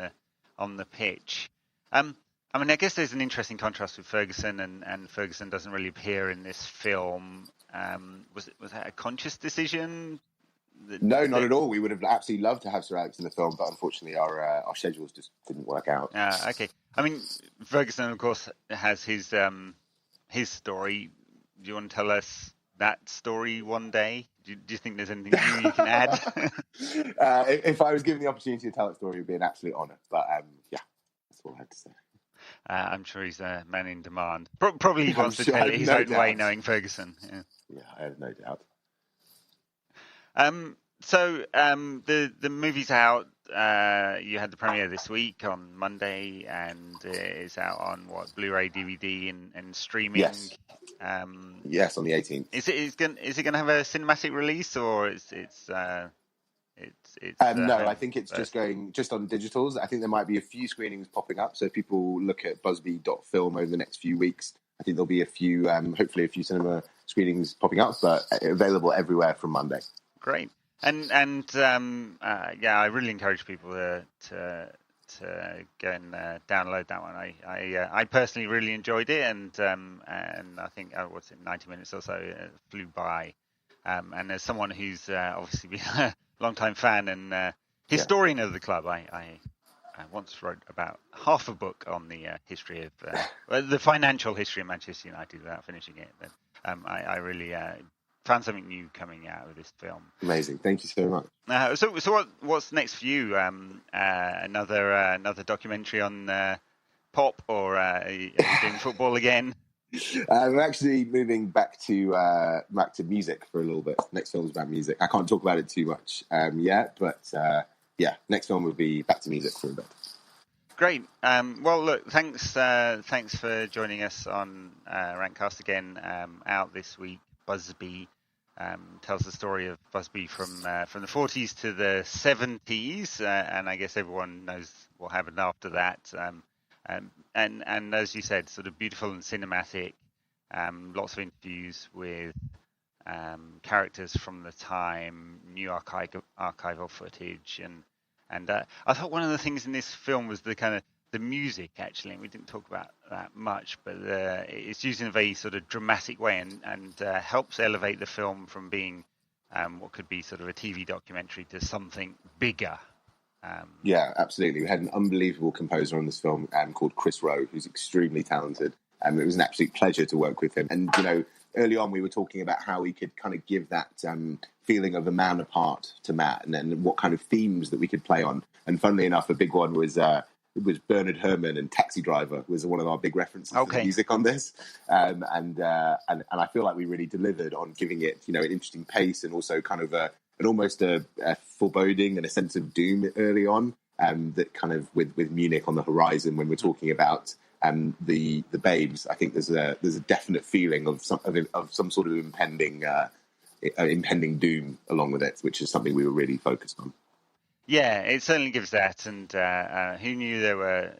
D: the pitch. I guess there's an interesting contrast with Ferguson, and Ferguson doesn't really appear in this film. Was that a conscious decision?
E: No, not at all. We would have absolutely loved to have Sir Alex in the film, but unfortunately our schedules just didn't work out.
D: Okay. Ferguson, of course, has his story. Do you want to tell us that story one day? Do you think there's anything new you can add?
E: If I was given the opportunity to tell that story, it would be an absolute honour. But that's all I had to say.
D: I'm sure he's a man in demand. Probably he wants to tell it his own way, knowing Ferguson.
E: Yeah, I have no doubt.
D: So the movie's out. You had the premiere this week on Monday, and it's out on Blu-ray, DVD, and streaming.
E: Yes. Yes, on the 18th.
D: Is it going to have a cinematic release, or it's no,
E: I think it's just going on digitals. I think there might be a few screenings popping up. So if people look at busby.film over the next few weeks, I think there'll be a few, hopefully a few cinema screenings popping up, but available everywhere from Monday.
D: Great. And I really encourage people to go and download that one. I personally really enjoyed it, and I think 90 minutes or so flew by. And as someone who's obviously been a long-time fan and historian of the club, I once wrote about half a book on the history of the financial history of Manchester United without finishing it. But I really found something new coming out of this film.
E: Amazing, thank you so much.
D: So what's next for you? Another documentary on pop, or are you doing football again?
E: I'm actually moving back to music for a little bit. Next film's about music. I can't talk about it too much yet, but next film will be back to music for a bit.
D: Great. Well, look, thanks for joining us on Rantcast again. Out this week, Busby tells the story of Busby from the 40s to the 70s, and I guess everyone knows what happened after that. And as you said, sort of beautiful and cinematic. Lots of interviews with characters from the time, new archival footage, and I thought one of the things in this film was the kind of the music, actually, and we didn't talk about that much, but it's used in a very sort of dramatic way and helps elevate the film from being what could be sort of a TV documentary to something bigger.
E: Yeah, absolutely. We had an unbelievable composer on this film called Chris Rowe, who's extremely talented. It was an absolute pleasure to work with him. And, early on we were talking about how we could kind of give that feeling of a man apart to Matt, and then what kind of themes that we could play on. And funnily enough, a big one was Bernard Herrmann, and Taxi Driver was one of our big references to the music on this. And I feel like we really delivered on giving it, an interesting pace, and also kind of almost a foreboding and a sense of doom early on, that kind of with Munich on the horizon when we're talking about the babes, I think there's a definite feeling of some sort of impending doom along with it, which is something we were really focused on.
D: Yeah, it certainly gives that. And who knew there were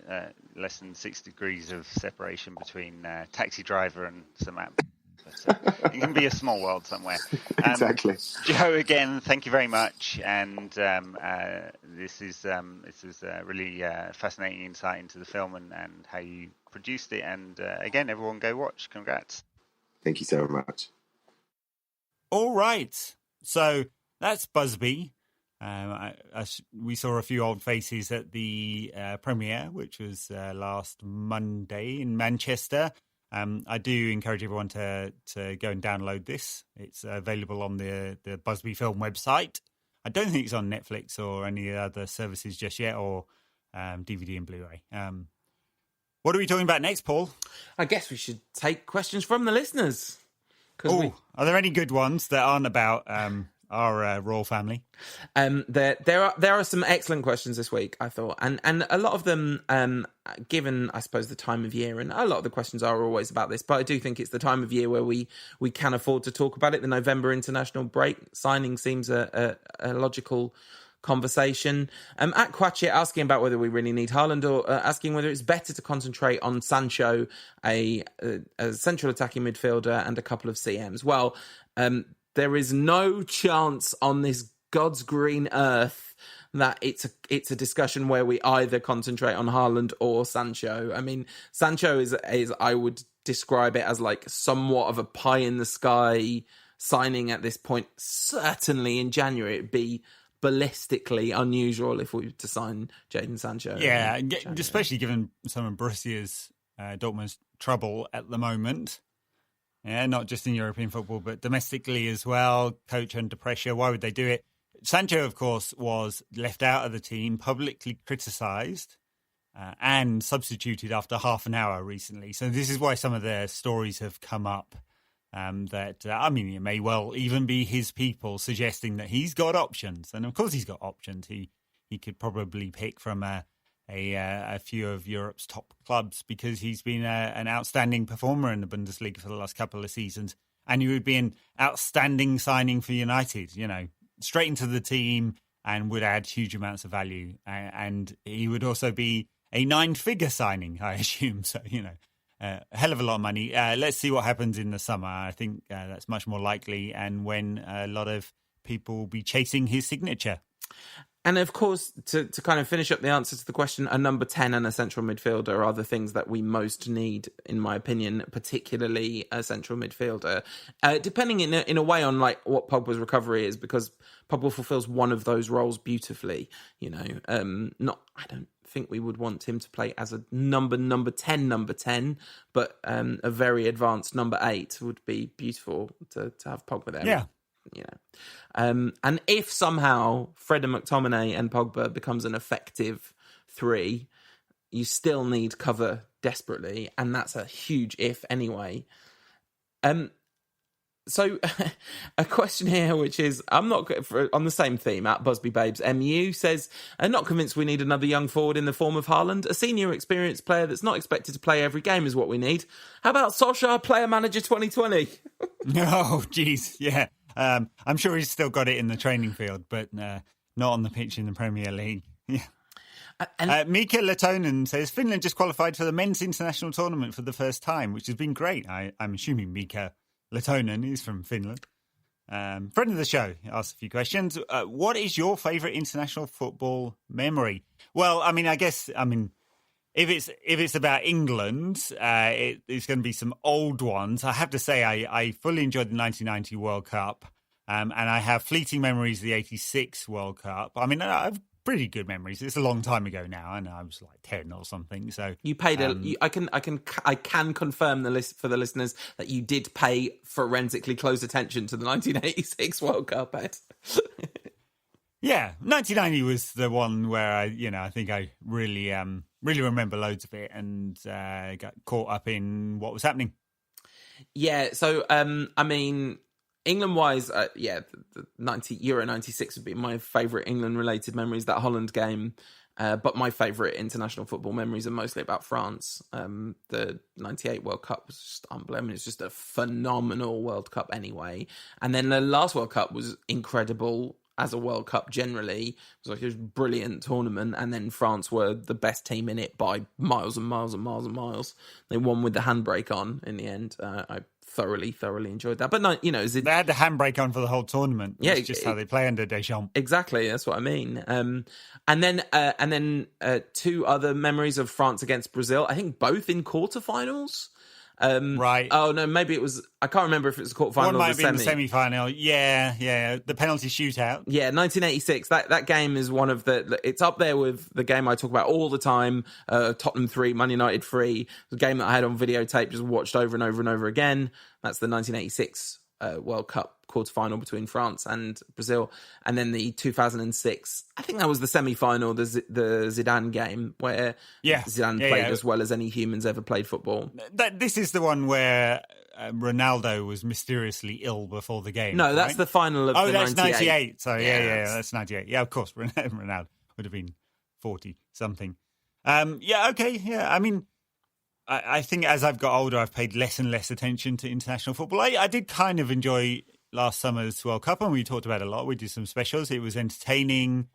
D: less than 6 degrees of separation between Taxi Driver and Sir Matt? But, it can be a small world somewhere.
E: Exactly.
D: Joe, again, thank you very much. And this is really fascinating insight into the film and how you produced it. And again, everyone go watch. Congrats.
E: Thank you so much.
B: All right. So that's Busby. We saw a few old faces at the premiere, which was last Monday in Manchester. I do encourage everyone to go and download this. It's available on the Busby Film website. I don't think it's on Netflix or any other services just yet, or DVD and Blu-ray. What are we talking about next, Paul?
C: I guess we should take questions from the listeners.
B: Are there any good ones that aren't about our royal family?
C: There are some excellent questions this week, I thought, and a lot of them, given I suppose the time of year, and a lot of the questions are always about this, but I do think it's the time of year where we can afford to talk about it. The November international break signing seems a logical conversation. At Quatchit asking about whether we really need Haaland, or asking whether it's better to concentrate on Sancho, a central attacking midfielder, and a couple of CMs. Well, there is no chance on this God's green earth that it's a discussion where we either concentrate on Haaland or Sancho. I mean, Sancho is I would describe it as like somewhat of a pie in the sky signing at this point. Certainly in January, it'd be ballistically unusual if we were to sign Jadon Sancho.
B: Yeah, especially given some of Borussia's Dortmund's trouble at the moment. Yeah, not just in European football, but domestically as well. Coach under pressure. Why would they do it? Sancho, of course, was left out of the team, publicly criticised, and substituted after half an hour recently. So this is why some of the stories have come up. It may well even be his people suggesting that he's got options, and of course he's got options. He could probably pick from a few of Europe's top clubs because he's been an outstanding performer in the Bundesliga for the last couple of seasons, and he would be an outstanding signing for United. You know, straight into the team and would add huge amounts of value, and he would also be a 9-figure signing, I assume. So a hell of a lot of money. Let's see what happens in the summer. I think that's much more likely, and when a lot of people will be chasing his signature.
C: And of course, to kind of finish up the answer to the question, a number 10 and a central midfielder are the things that we most need, in my opinion, particularly a central midfielder. Depending in a way on like what Pogba's recovery is, because Pogba fulfills one of those roles beautifully. I don't think we would want him to play as a number 10, but a very advanced number 8 would be beautiful to have Pogba there.
B: Yeah.
C: And if somehow Fred and McTominay and Pogba becomes an effective 3, you still need cover desperately, and that's a huge if anyway. So a question here, which is, I'm not on the same theme at Busby Babes MU says, I'm not convinced we need another young forward in the form of Haaland. A senior experienced player that's not expected to play every game is what we need. How about Solskjaer, player manager 2020?
B: Oh, geez, yeah. I'm sure he's still got it in the training field, but not on the pitch in the Premier League. Yeah. Mika Latonen says, Finland just qualified for the men's international tournament for the first time, which has been great. I'm assuming Mika Latonen is from Finland. Friend of the show, asked a few questions. What is your favourite international football memory? Well, if it's about England, it's going to be some old ones. I have to say, I fully enjoyed the 1990 World Cup, and I have fleeting memories of the 86 World Cup. I mean, I have pretty good memories. It's a long time ago now, and I was like 10 or something. So
C: you paid I can confirm the list for the listeners that you did pay forensically close attention to the 1986 World Cup, Ed.
B: Yeah, 1990 was the one where I think I really remember loads of it and got caught up in what was happening.
C: Yeah, so England-wise, the Euro 96 would be my favourite England-related memories. That Holland game, But my favourite international football memories are mostly about France. The 98 World Cup was just unbelievable. I mean, it's just a phenomenal World Cup anyway. And then the last World Cup was incredible as a World Cup generally. It was like a brilliant tournament. And then France were the best team in it by miles and miles and miles and miles. They won with the handbrake on in the end. I thoroughly enjoyed that. But no, they
B: had the handbrake on for the whole tournament. It's just how they play under Deschamps.
C: Exactly, that's what I mean. And then two other memories of France against Brazil. I think both in quarterfinals.
B: Right.
C: Oh no, maybe it was. I can't remember if it was a quarterfinal.
B: One might
C: or
B: have been the semi-final. Yeah. The penalty shootout.
C: Yeah, 1986. That game is one of it's up there with the game I talk about all the time. Tottenham 3, Man United 3. The game that I had on videotape, just watched over and over and over again. That's the 1986 World Cup quarterfinal between France and Brazil, and then the 2006. I think that was the semi-final, the Zidane game where Zidane played as well as any humans ever played football.
B: This is the one where Ronaldo was mysteriously ill before the game.
C: No, that's
B: right?
C: the final of the 98.
B: That's 98. So that's 98. Yeah, of course, Ronaldo would have been 40 something. I mean, I think as I've got older, I've paid less and less attention to international football. I did kind of enjoy last summer's World Cup, and we talked about it a lot. We did some specials. It was entertaining.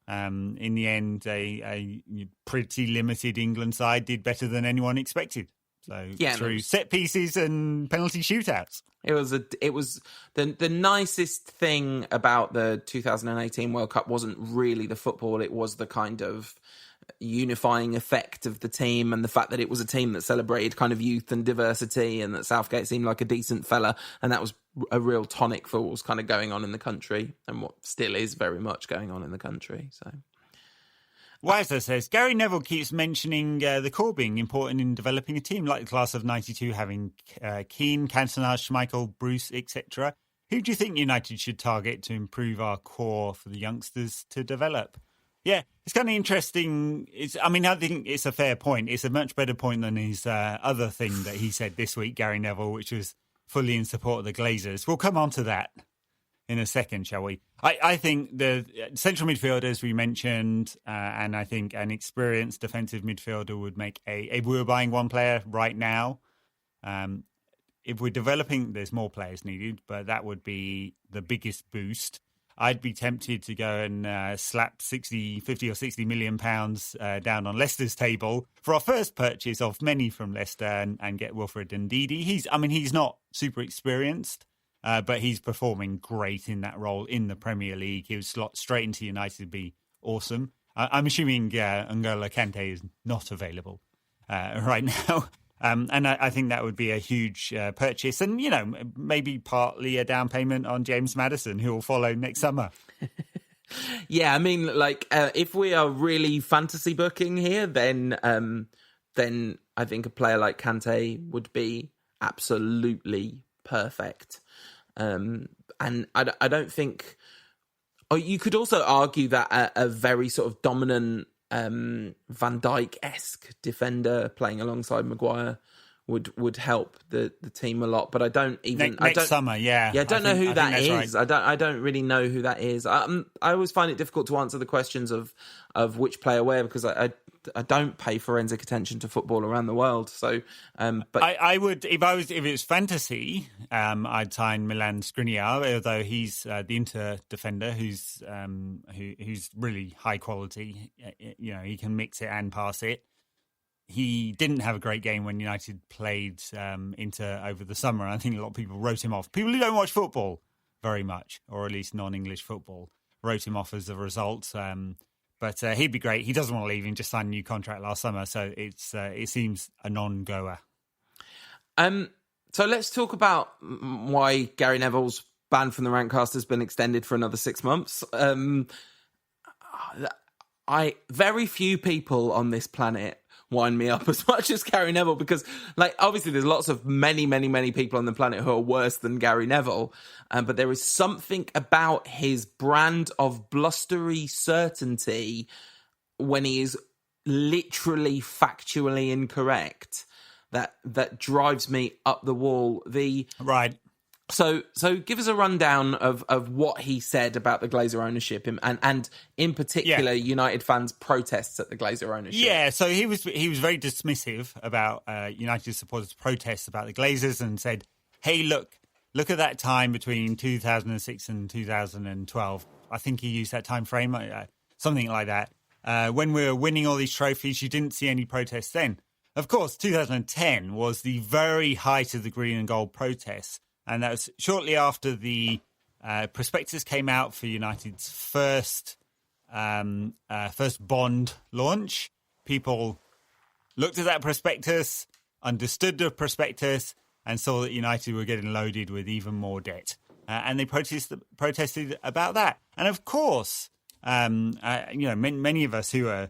B: In the end, a pretty limited England side did better than anyone expected. So through set pieces and penalty shootouts.
C: It was the nicest thing about the 2018 World Cup wasn't really the football. It was the kind of unifying effect of the team and the fact that it was a team that celebrated kind of youth and diversity, and that Southgate seemed like a decent fella, and that was a real tonic for what was kind of going on in the country and what still is very much going on in the country. So
B: Weiser says, Gary Neville keeps mentioning the core being important in developing a team, like the class of 92 having Keane, Cantona, Schmeichel, Bruce, etc. Who do you think United should target to improve our core for the youngsters to develop? Yeah, it's kind of interesting. I think it's a fair point. It's a much better point than his other thing that he said this week, Gary Neville, which was fully in support of the Glazers. We'll come on to that in a second, shall we? I think the central midfielders we mentioned, and I think an experienced defensive midfielder would make if we were buying one player right now, if we're developing, there's more players needed, but that would be the biggest boost. I'd be tempted to go and slap 50 or 60 million pounds down on Leicester's table for our first purchase of many from Leicester and get Wilfred Ndidi. He's not super experienced, but he's performing great in that role in the Premier League. He would slot straight into United to be awesome. I'm assuming N'Golo Kante is not available right now. And I think that would be a huge purchase, and maybe partly a down payment on James Maddison, who will follow next summer.
C: Yeah, I mean, if we are really fantasy booking here, then I think a player like Kante would be absolutely perfect. And I don't think. Oh, you could also argue that a very sort of dominant Van Dijk-esque defender playing alongside Maguire would help the team a lot, but I don't even
B: next summer. I
C: don't know who that is.
B: Right.
C: I don't really know who that is. I always find it difficult to answer the questions of which player where, because I don't pay forensic attention to football around the world. So, but
B: I would if it was fantasy, I'd sign Milan Skriniar, although he's the Inter defender who's really high quality. He can mix it and pass it. He didn't have a great game when United played Inter over the summer. I think a lot of people wrote him off. People who don't watch football very much, or at least non-English football, wrote him off as a result. But he'd be great. He doesn't want to leave. He just signed a new contract last summer, so it seems a non-goer.
C: So let's talk about why Gary Neville's ban from the Rantcast has been extended for another 6 months. Very few people on this planet wind me up as much as Gary Neville, because obviously there's lots of many people on the planet who are worse than Gary Neville, but there is something about his brand of blustery certainty when he is literally factually incorrect that drives me up the wall.
B: Right.
C: So give us a rundown of what he said about the Glazer ownership and in particular United fans' protests at the Glazer ownership.
B: Yeah, so he was very dismissive about United supporters' protests about the Glazers and said, "Hey, look at that time between 2006 and 2012." I think he used that time frame, something like that. When we were winning all these trophies, you didn't see any protests then. Of course, 2010 was the very height of the green and gold protests. And that was shortly after the prospectus came out for United's first bond launch. People looked at that prospectus, understood the prospectus, and saw that United were getting loaded with even more debt. And they protested about that. And of course, many of us who are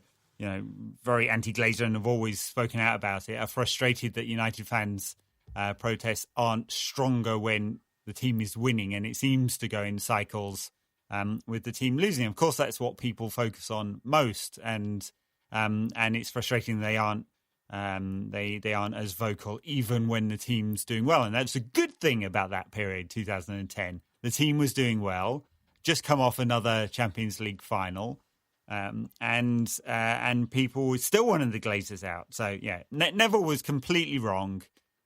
B: very anti-Glazer and have always spoken out about it are frustrated that United fans' protests aren't stronger when the team is winning, and it seems to go in cycles with the team losing. Of course, that's what people focus on most, and it's frustrating they aren't they aren't as vocal even when the team's doing well. And that's a good thing about that period, 2010. The team was doing well, just come off another Champions League final, and people still wanted the Glazers out. So yeah, Neville was completely wrong.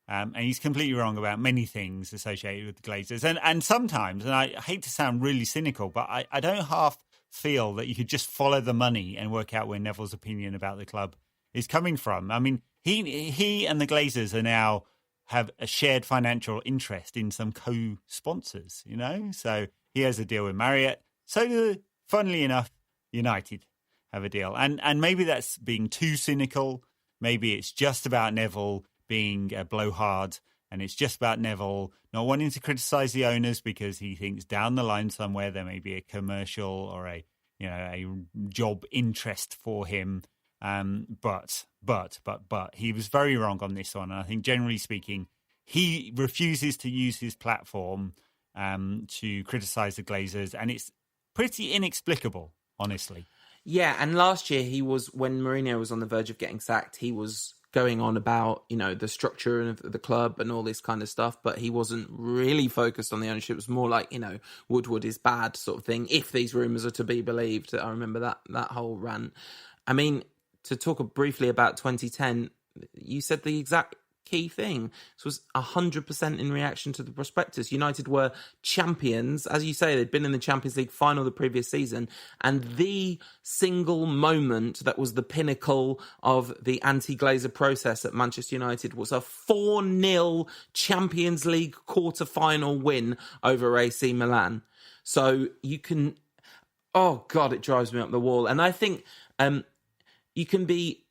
B: And he's completely wrong about many things associated with the Glazers. And sometimes, and I hate to sound really cynical, but I don't half feel that you could just follow the money and work out where Neville's opinion about the club is coming from. I mean, he and the Glazers are now have a shared financial interest in some co-sponsors, So he has a deal with Marriott. So do, funnily enough, United have a deal. And maybe that's being too cynical. Maybe it's just about Neville being a blowhard, and it's just about Neville not wanting to criticise the owners because he thinks down the line somewhere there may be a commercial or a job interest for him. But he was very wrong on this one. And I think generally speaking, he refuses to use his platform to criticise the Glazers, and it's pretty inexplicable, honestly.
C: Yeah, and last year when Mourinho was on the verge of getting sacked, he was going on about, the structure of the club and all this kind of stuff, but he wasn't really focused on the ownership. It was more like, Woodward is bad sort of thing, if these rumours are to be believed. I remember that whole rant. I mean, to talk briefly about 2010, you said the exact key thing. This was 100% in reaction to the prospectus. United were champions. As you say, they'd been in the Champions League final the previous season, and the single moment that was the pinnacle of the anti-Glazer process at Manchester United was a 4-0 Champions League quarter-final win over AC Milan. So you can... Oh, God, it drives me up the wall. And I think you can be...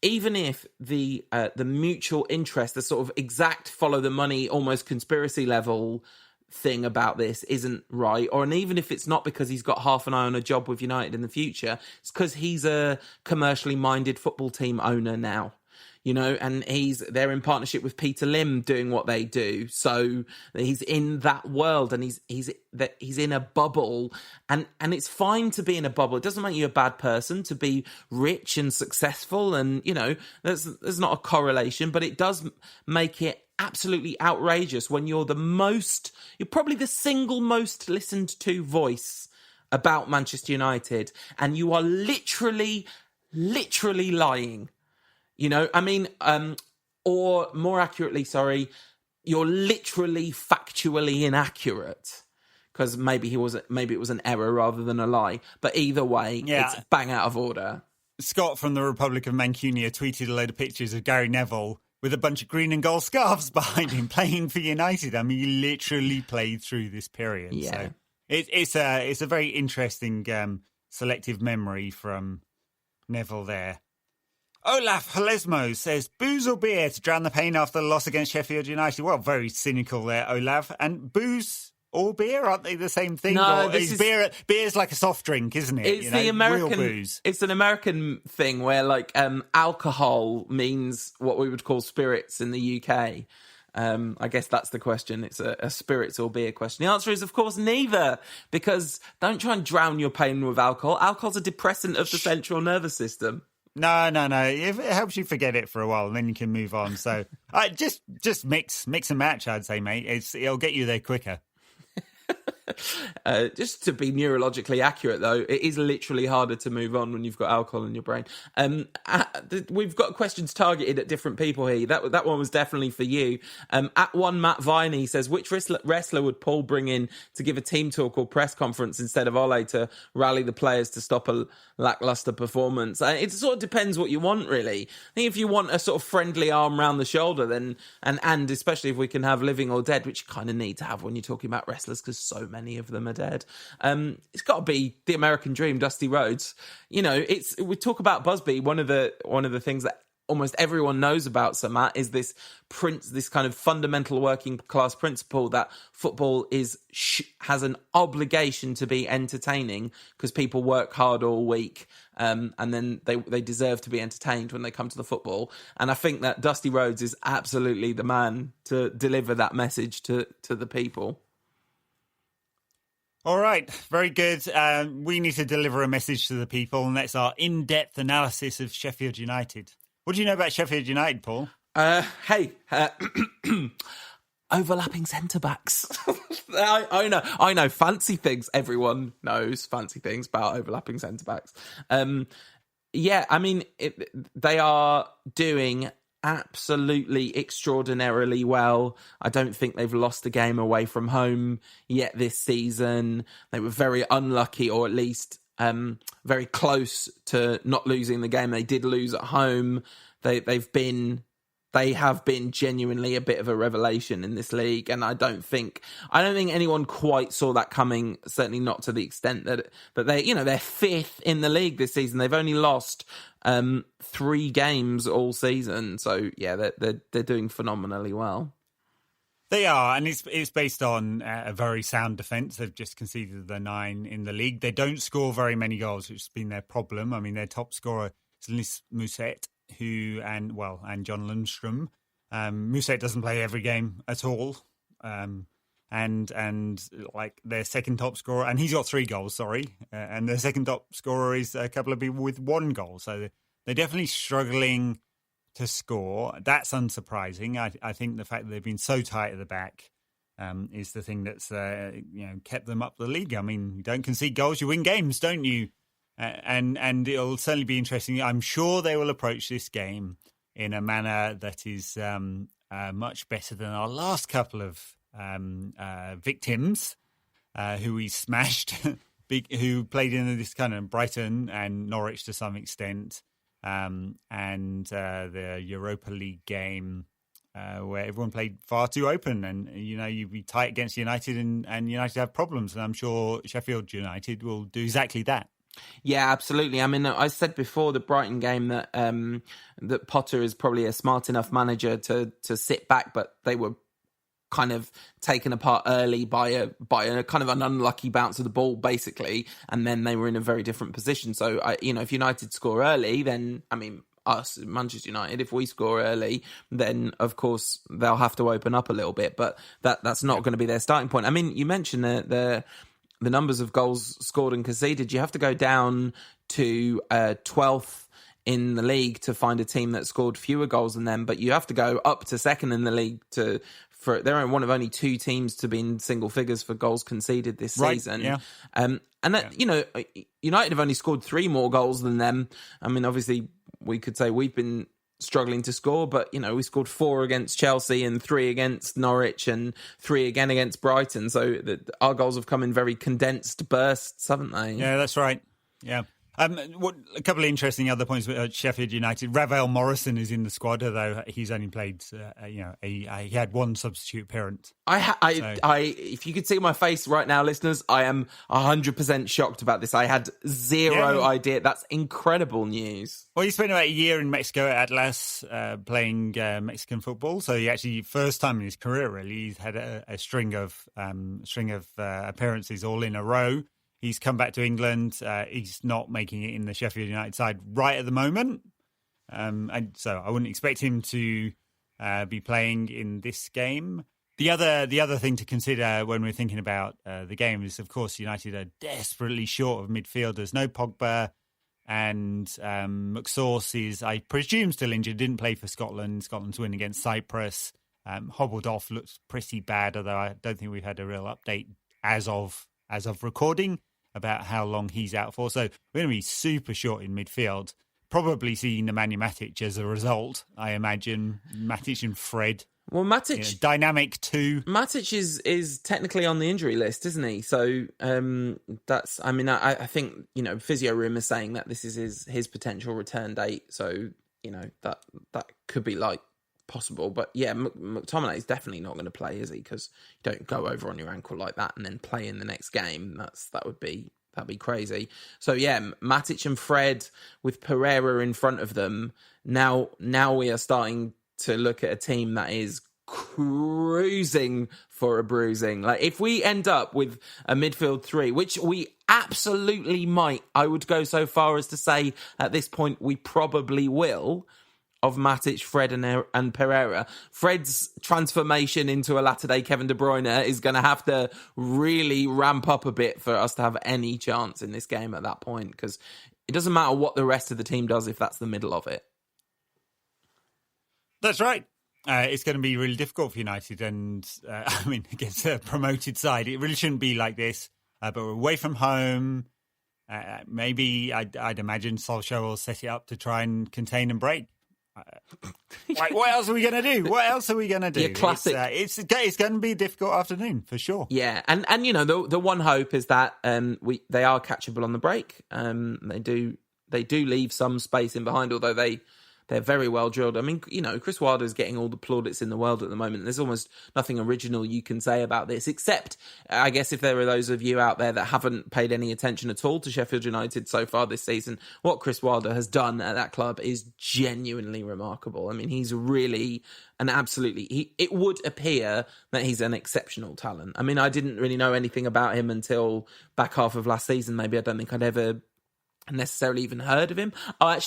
C: Even if the mutual interest, the sort of exact follow the money, almost conspiracy level thing about this isn't right, and even if it's not because he's got half an eye on a job with United in the future, it's because he's a commercially minded football team owner now. And they're in partnership with Peter Lim doing what they do. So he's in that world, and he's in a bubble, and it's fine to be in a bubble. It doesn't make you a bad person to be rich and successful, and there's not a correlation, but it does make it absolutely outrageous when you're probably the single most listened to voice about Manchester United, and you are literally lying. Or more accurately, you're literally factually inaccurate, because maybe it was an error rather than a lie. But either way, It's bang out of order.
B: Scott from the Republic of Mancunia tweeted a load of pictures of Gary Neville with a bunch of green and gold scarves behind him playing for United. I mean, he literally played through this period.
C: Yeah.
B: So it's a very interesting selective memory from Neville there. Olaf Halesmo says, booze or beer to drown the pain after the loss against Sheffield United? Well, very cynical there, Olaf. And booze or beer, aren't they the same thing?
C: No,
B: beer's like a soft drink, isn't it?
C: It's the American
B: real booze.
C: It's an American thing where alcohol means what we would call spirits in the UK. I guess that's the question. It's a spirits or beer question. The answer is, of course, neither, because don't try and drown your pain with alcohol. Alcohol's a depressant of the central nervous system.
B: No. It helps you forget it for a while, and then you can move on. So just mix and match, I'd say, mate. It'll get you there quicker.
C: Just to be neurologically accurate, though, it is literally harder to move on when you've got alcohol in your brain. We've got questions targeted at different people here. That one was definitely for you. At one, Matt Viney says, which wrestler would Paul bring in to give a team talk or press conference instead of Ole to rally the players to stop a lackluster performance? It sort of depends what you want, really. I think if you want a sort of friendly arm round the shoulder, then and especially if we can have living or dead, which you kind of need to have when you're talking about wrestlers, because so many of them are dead. It's got to be the American Dream, Dusty Rhodes. You know, we talk about Busby. One of the things that almost everyone knows about Sir Matt is this kind of fundamental working class principle that football has an obligation to be entertaining because people work hard all week, and then they deserve to be entertained when they come to the football. And I think that Dusty Rhodes is absolutely the man to deliver that message to the people.
B: All right, very good. We need to deliver a message to the people, and that's our in-depth analysis of Sheffield United. What do you know about Sheffield United, Paul?
C: Overlapping centre-backs. I know fancy things. Everyone knows fancy things about overlapping centre-backs. They are doing absolutely extraordinarily well. I don't think they've lost a game away from home yet this season. They were very unlucky, or at least very close to not losing the game they did lose at home. They have been genuinely a bit of a revelation in this league, and I don't think anyone quite saw that coming. Certainly not to the extent that they're fifth in the league this season. They've only lost 3 games all season, so yeah, they're doing phenomenally well.
B: They are, and it's based on a very sound defence. They've just conceded the 9 in the league. They don't score very many goals, which has been their problem. I mean, their top scorer is Lis Mousset, and John Lundstrom. Mousset doesn't play every game at all, and like their second top scorer, and he's got 3 goals. And their second top scorer is a couple of people with 1 goal. So they're definitely struggling to score. That's unsurprising. I think the fact that they've been so tight at the back is the thing that's kept them up the league. I mean, you don't concede goals, you win games, don't you? And it'll certainly be interesting. I'm sure they will approach this game in a manner that is much better than our last couple of victims who we smashed, who played in this kind of Brighton and Norwich to some extent, and the Europa League game where everyone played far too open, and you'd be tight against United, and United have problems, and I'm sure Sheffield United will do exactly that.
C: Yeah, absolutely. I mean, I said before the Brighton game that that Potter is probably a smart enough manager to sit back, but they were kind of taken apart early by a kind of an unlucky bounce of the ball, basically, and then they were in a very different position. So, if United score early, then us, Manchester United, if we score early, then of course they'll have to open up a little bit, but that's not going to be their starting point. I mean, you mentioned the numbers of goals scored and conceded. You have to go down to 12th in the league to find a team that scored fewer goals than them, but you have to go up to second in the league they're one of only 2 teams to be in single figures for goals conceded this season. Yeah. United have only scored 3 more goals than them. I mean, obviously we could say we've been struggling to score, but we scored 4 against Chelsea and 3 against Norwich and 3 again against Brighton. So our goals have come in very condensed bursts, haven't they?
B: Yeah, that's right. Yeah. A couple of interesting other points with Sheffield United. Ravel Morrison is in the squad, although he's only played, he had 1 substitute appearance.
C: If you could see my face right now, listeners, I am 100% shocked about this. I had zero idea. That's incredible news.
B: Well, he spent about a year in Mexico at Atlas playing Mexican football. So he actually, first time in his career, really, he's had a string of appearances all in a row. He's come back to England. He's not making it in the Sheffield United side right at the moment. And so I wouldn't expect him to be playing in this game. The other thing to consider when we're thinking about the game is, of course, United are desperately short of midfielders. No Pogba, And McSauce is, I presume, still injured. Didn't play for Scotland. Scotland's win against Cyprus. Hobbled off, looks pretty bad, although I don't think we've had a real update as of recording about how long he's out for. So we're going to be super short in midfield. Probably seeing Nemanja Matic as a result, I imagine. Matic and Fred.
C: Well, Matic...
B: dynamic too.
C: Matic is technically on the injury list, isn't he? So that's... I mean, I think, Physio Room is saying that this is his potential return date. So, that could be, possible. But, yeah, McTominay is definitely not going to play, is he? Because you don't go over on your ankle like that and then play in the next game. That'd be crazy. So, yeah, Matic and Fred with Pereira in front of them. Now we are starting to look at a team that is cruising for a bruising. If we end up with a midfield three, which we absolutely might, I would go so far as to say at this point we probably will, of Matic, Fred and Pereira. Fred's transformation into a latter-day Kevin De Bruyne is going to have to really ramp up a bit for us to have any chance in this game at that point, because it doesn't matter what the rest of the team does if that's the middle of it.
B: That's right. It's going to be really difficult for United, and against a promoted side, it really shouldn't be like this. But we're away from home. Maybe I'd imagine Solskjaer will set it up to try and contain and break. What else are we going to do? What else are we going to do?
C: Yeah, classic.
B: It's going to be a difficult afternoon for sure.
C: Yeah, and the one hope is that they are catchable on the break. They do leave some space in behind, although they're very well drilled. I mean, Chris Wilder is getting all the plaudits in the world at the moment. There's almost nothing original you can say about this, except, I guess, if there are those of you out there that haven't paid any attention at all to Sheffield United so far this season, what Chris Wilder has done at that club is genuinely remarkable. I mean, he's really it would appear that he's an exceptional talent. I mean, I didn't really know anything about him until back half of last season. Maybe I don't think I'd ever necessarily even heard of him. I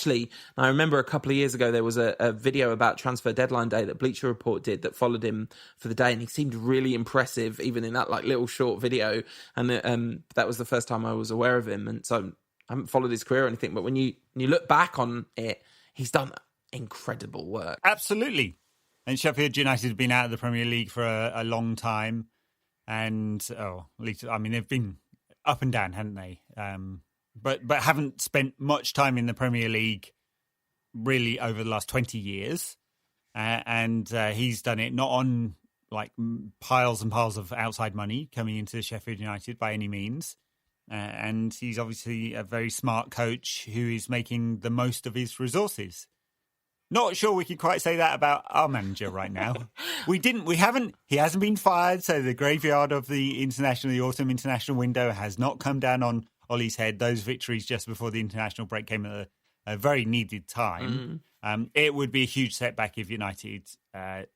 C: remember a couple of years ago there was a video about transfer deadline day that Bleacher Report did that followed him for the day, and he seemed really impressive even in that little short video, and that was the first time I was aware of him, and so I haven't followed his career or anything, but when you look back on it, he's done incredible work.
B: Absolutely. And Sheffield United have been out of the Premier League for a long time, and they've been up and down, haven't they? But haven't spent much time in the Premier League really over the last 20 years. And he's done it not on piles and piles of outside money coming into Sheffield United by any means. And he's obviously a very smart coach who is making the most of his resources. Not sure we can quite say that about our manager right now. He hasn't been fired. So the graveyard of the autumn international window has not come down on Ollie's head. Those victories just before the international break came at a very needed time. It would be a huge setback if United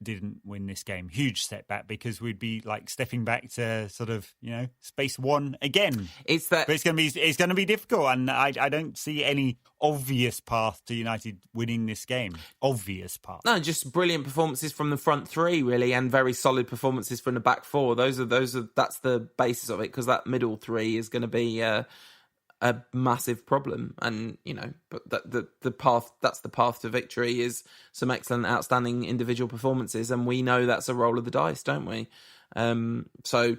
B: didn't win this game. Huge setback, because we'd be stepping back to sort of space one again. But it's going to be difficult, and I don't see any obvious path to United winning this game. Obvious path.
C: No, just brilliant performances from the front three, really, and very solid performances from the back four. That's the basis of it, because that middle three is going to be a massive problem, and but the path to victory is some excellent, outstanding individual performances, and we know that's a roll of the dice, don't we? So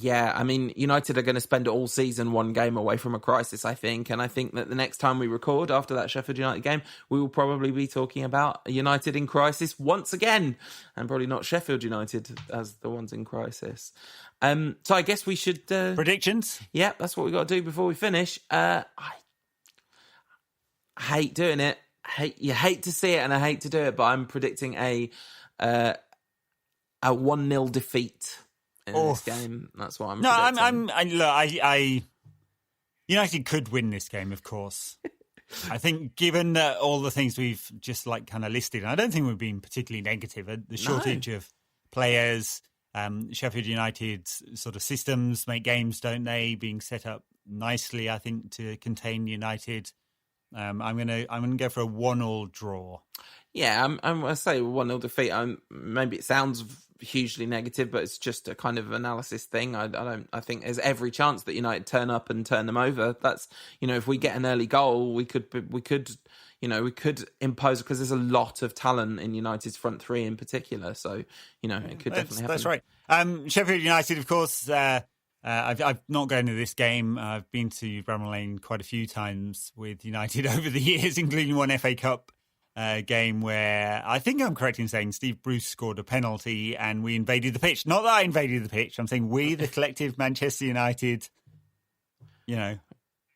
C: yeah, I mean, United are going to spend all season one game away from a crisis, I think, and I think that the next time we record after that Sheffield United game, we will probably be talking about United in crisis once again, and probably not Sheffield United as the ones in crisis. So I guess we should...
B: Predictions?
C: Yeah, that's what we got to do before we finish. I hate doing it. You hate to see it, and I hate to do it, but I'm predicting a 1-0 defeat in this game. That's what I'm predicting.
B: United could win this game, of course. I think given all the things we've just kind of listed, and I don't think we've been particularly negative. The shortage of players... Sheffield United's sort of systems make games, don't they? Being set up nicely, I think, to contain United. I'm gonna go for a 1-1 draw.
C: Yeah, I'm gonna say 1-0 defeat. Maybe it sounds hugely negative, but it's just a kind of analysis thing. I think there's every chance that United turn up and turn them over. That's, if we get an early goal, we could impose, because there's a lot of talent in United's front three in particular. So, it could definitely happen.
B: That's right. Sheffield United, of course, I've not gone to this game. I've been to Bramall Lane quite a few times with United over the years, including one FA Cup game where I think I'm correct in saying Steve Bruce scored a penalty and we invaded the pitch. Not that I invaded the pitch. I'm saying we, the collective Manchester United,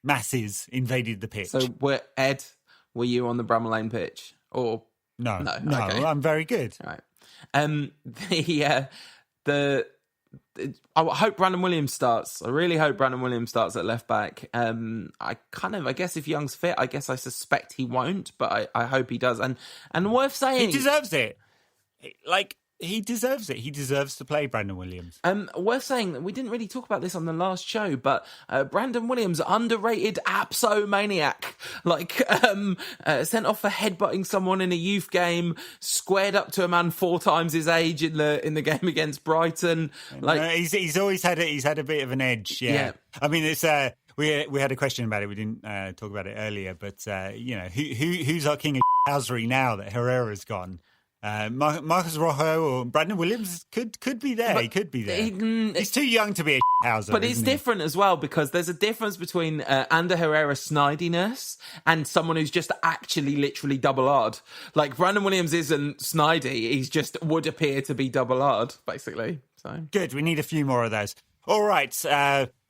B: masses invaded the pitch.
C: So were you on the Bramall Lane pitch? Or
B: no?
C: Okay.
B: I'm very good.
C: Right. I hope Brandon Williams starts. I really hope Brandon Williams starts at left back. I guess if Young's fit, I suspect he won't, but I hope he does. And worth saying,
B: he deserves it. He deserves it. He deserves to play Brandon Williams.
C: Worth saying, we didn't really talk about this on the last show, but Brandon Williams, underrated apsomaniac, sent off for headbutting someone in a youth game, squared up to a man 4 times his age in the game against Brighton.
B: He's always had a bit of an edge. Yeah. I mean, it's we had a question about it. We didn't talk about it earlier, but who's our king of housery now that Herrera's gone? Marcus Rojo or Brandon Williams could be there. He could be there. He's too young to be a houser.
C: But it's different as well, because there's a difference between Ander Herrera snidiness and someone who's just actually literally double-R'd. Like, Brandon Williams isn't snidey. He's just would appear to be double-R'd, basically. So
B: good. We need a few more of those. All right.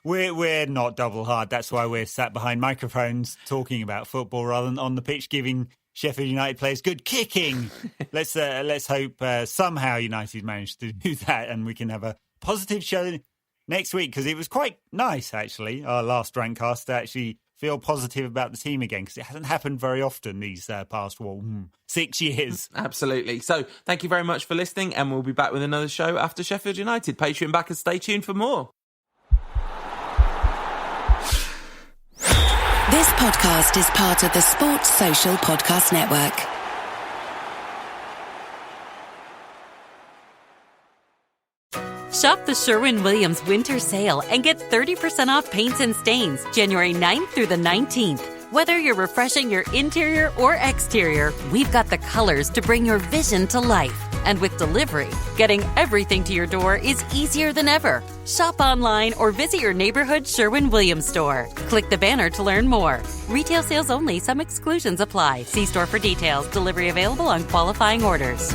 B: We're not double hard. That's why we're sat behind microphones talking about football rather than on the pitch giving Sheffield United players good kicking. Let's hope somehow United managed to do that and we can have a positive show next week, because it was quite nice, actually, our last Rantcast, to actually feel positive about the team again, because it hasn't happened very often these past 6 years.
C: Absolutely. So thank you very much for listening, and we'll be back with another show after Sheffield United. Patreon backers, stay tuned for more.
A: This podcast is part of the Sports Social Podcast Network.
F: Shop the Sherwin-Williams winter sale and get 30% off paints and stains January 9th through the 19th. Whether you're refreshing your interior or exterior, we've got the colors to bring your vision to life. And with delivery, getting everything to your door is easier than ever. Shop online or visit your neighborhood Sherwin-Williams store. Click the banner to learn more. Retail sales only. Some exclusions apply. See store for details. Delivery available on qualifying orders.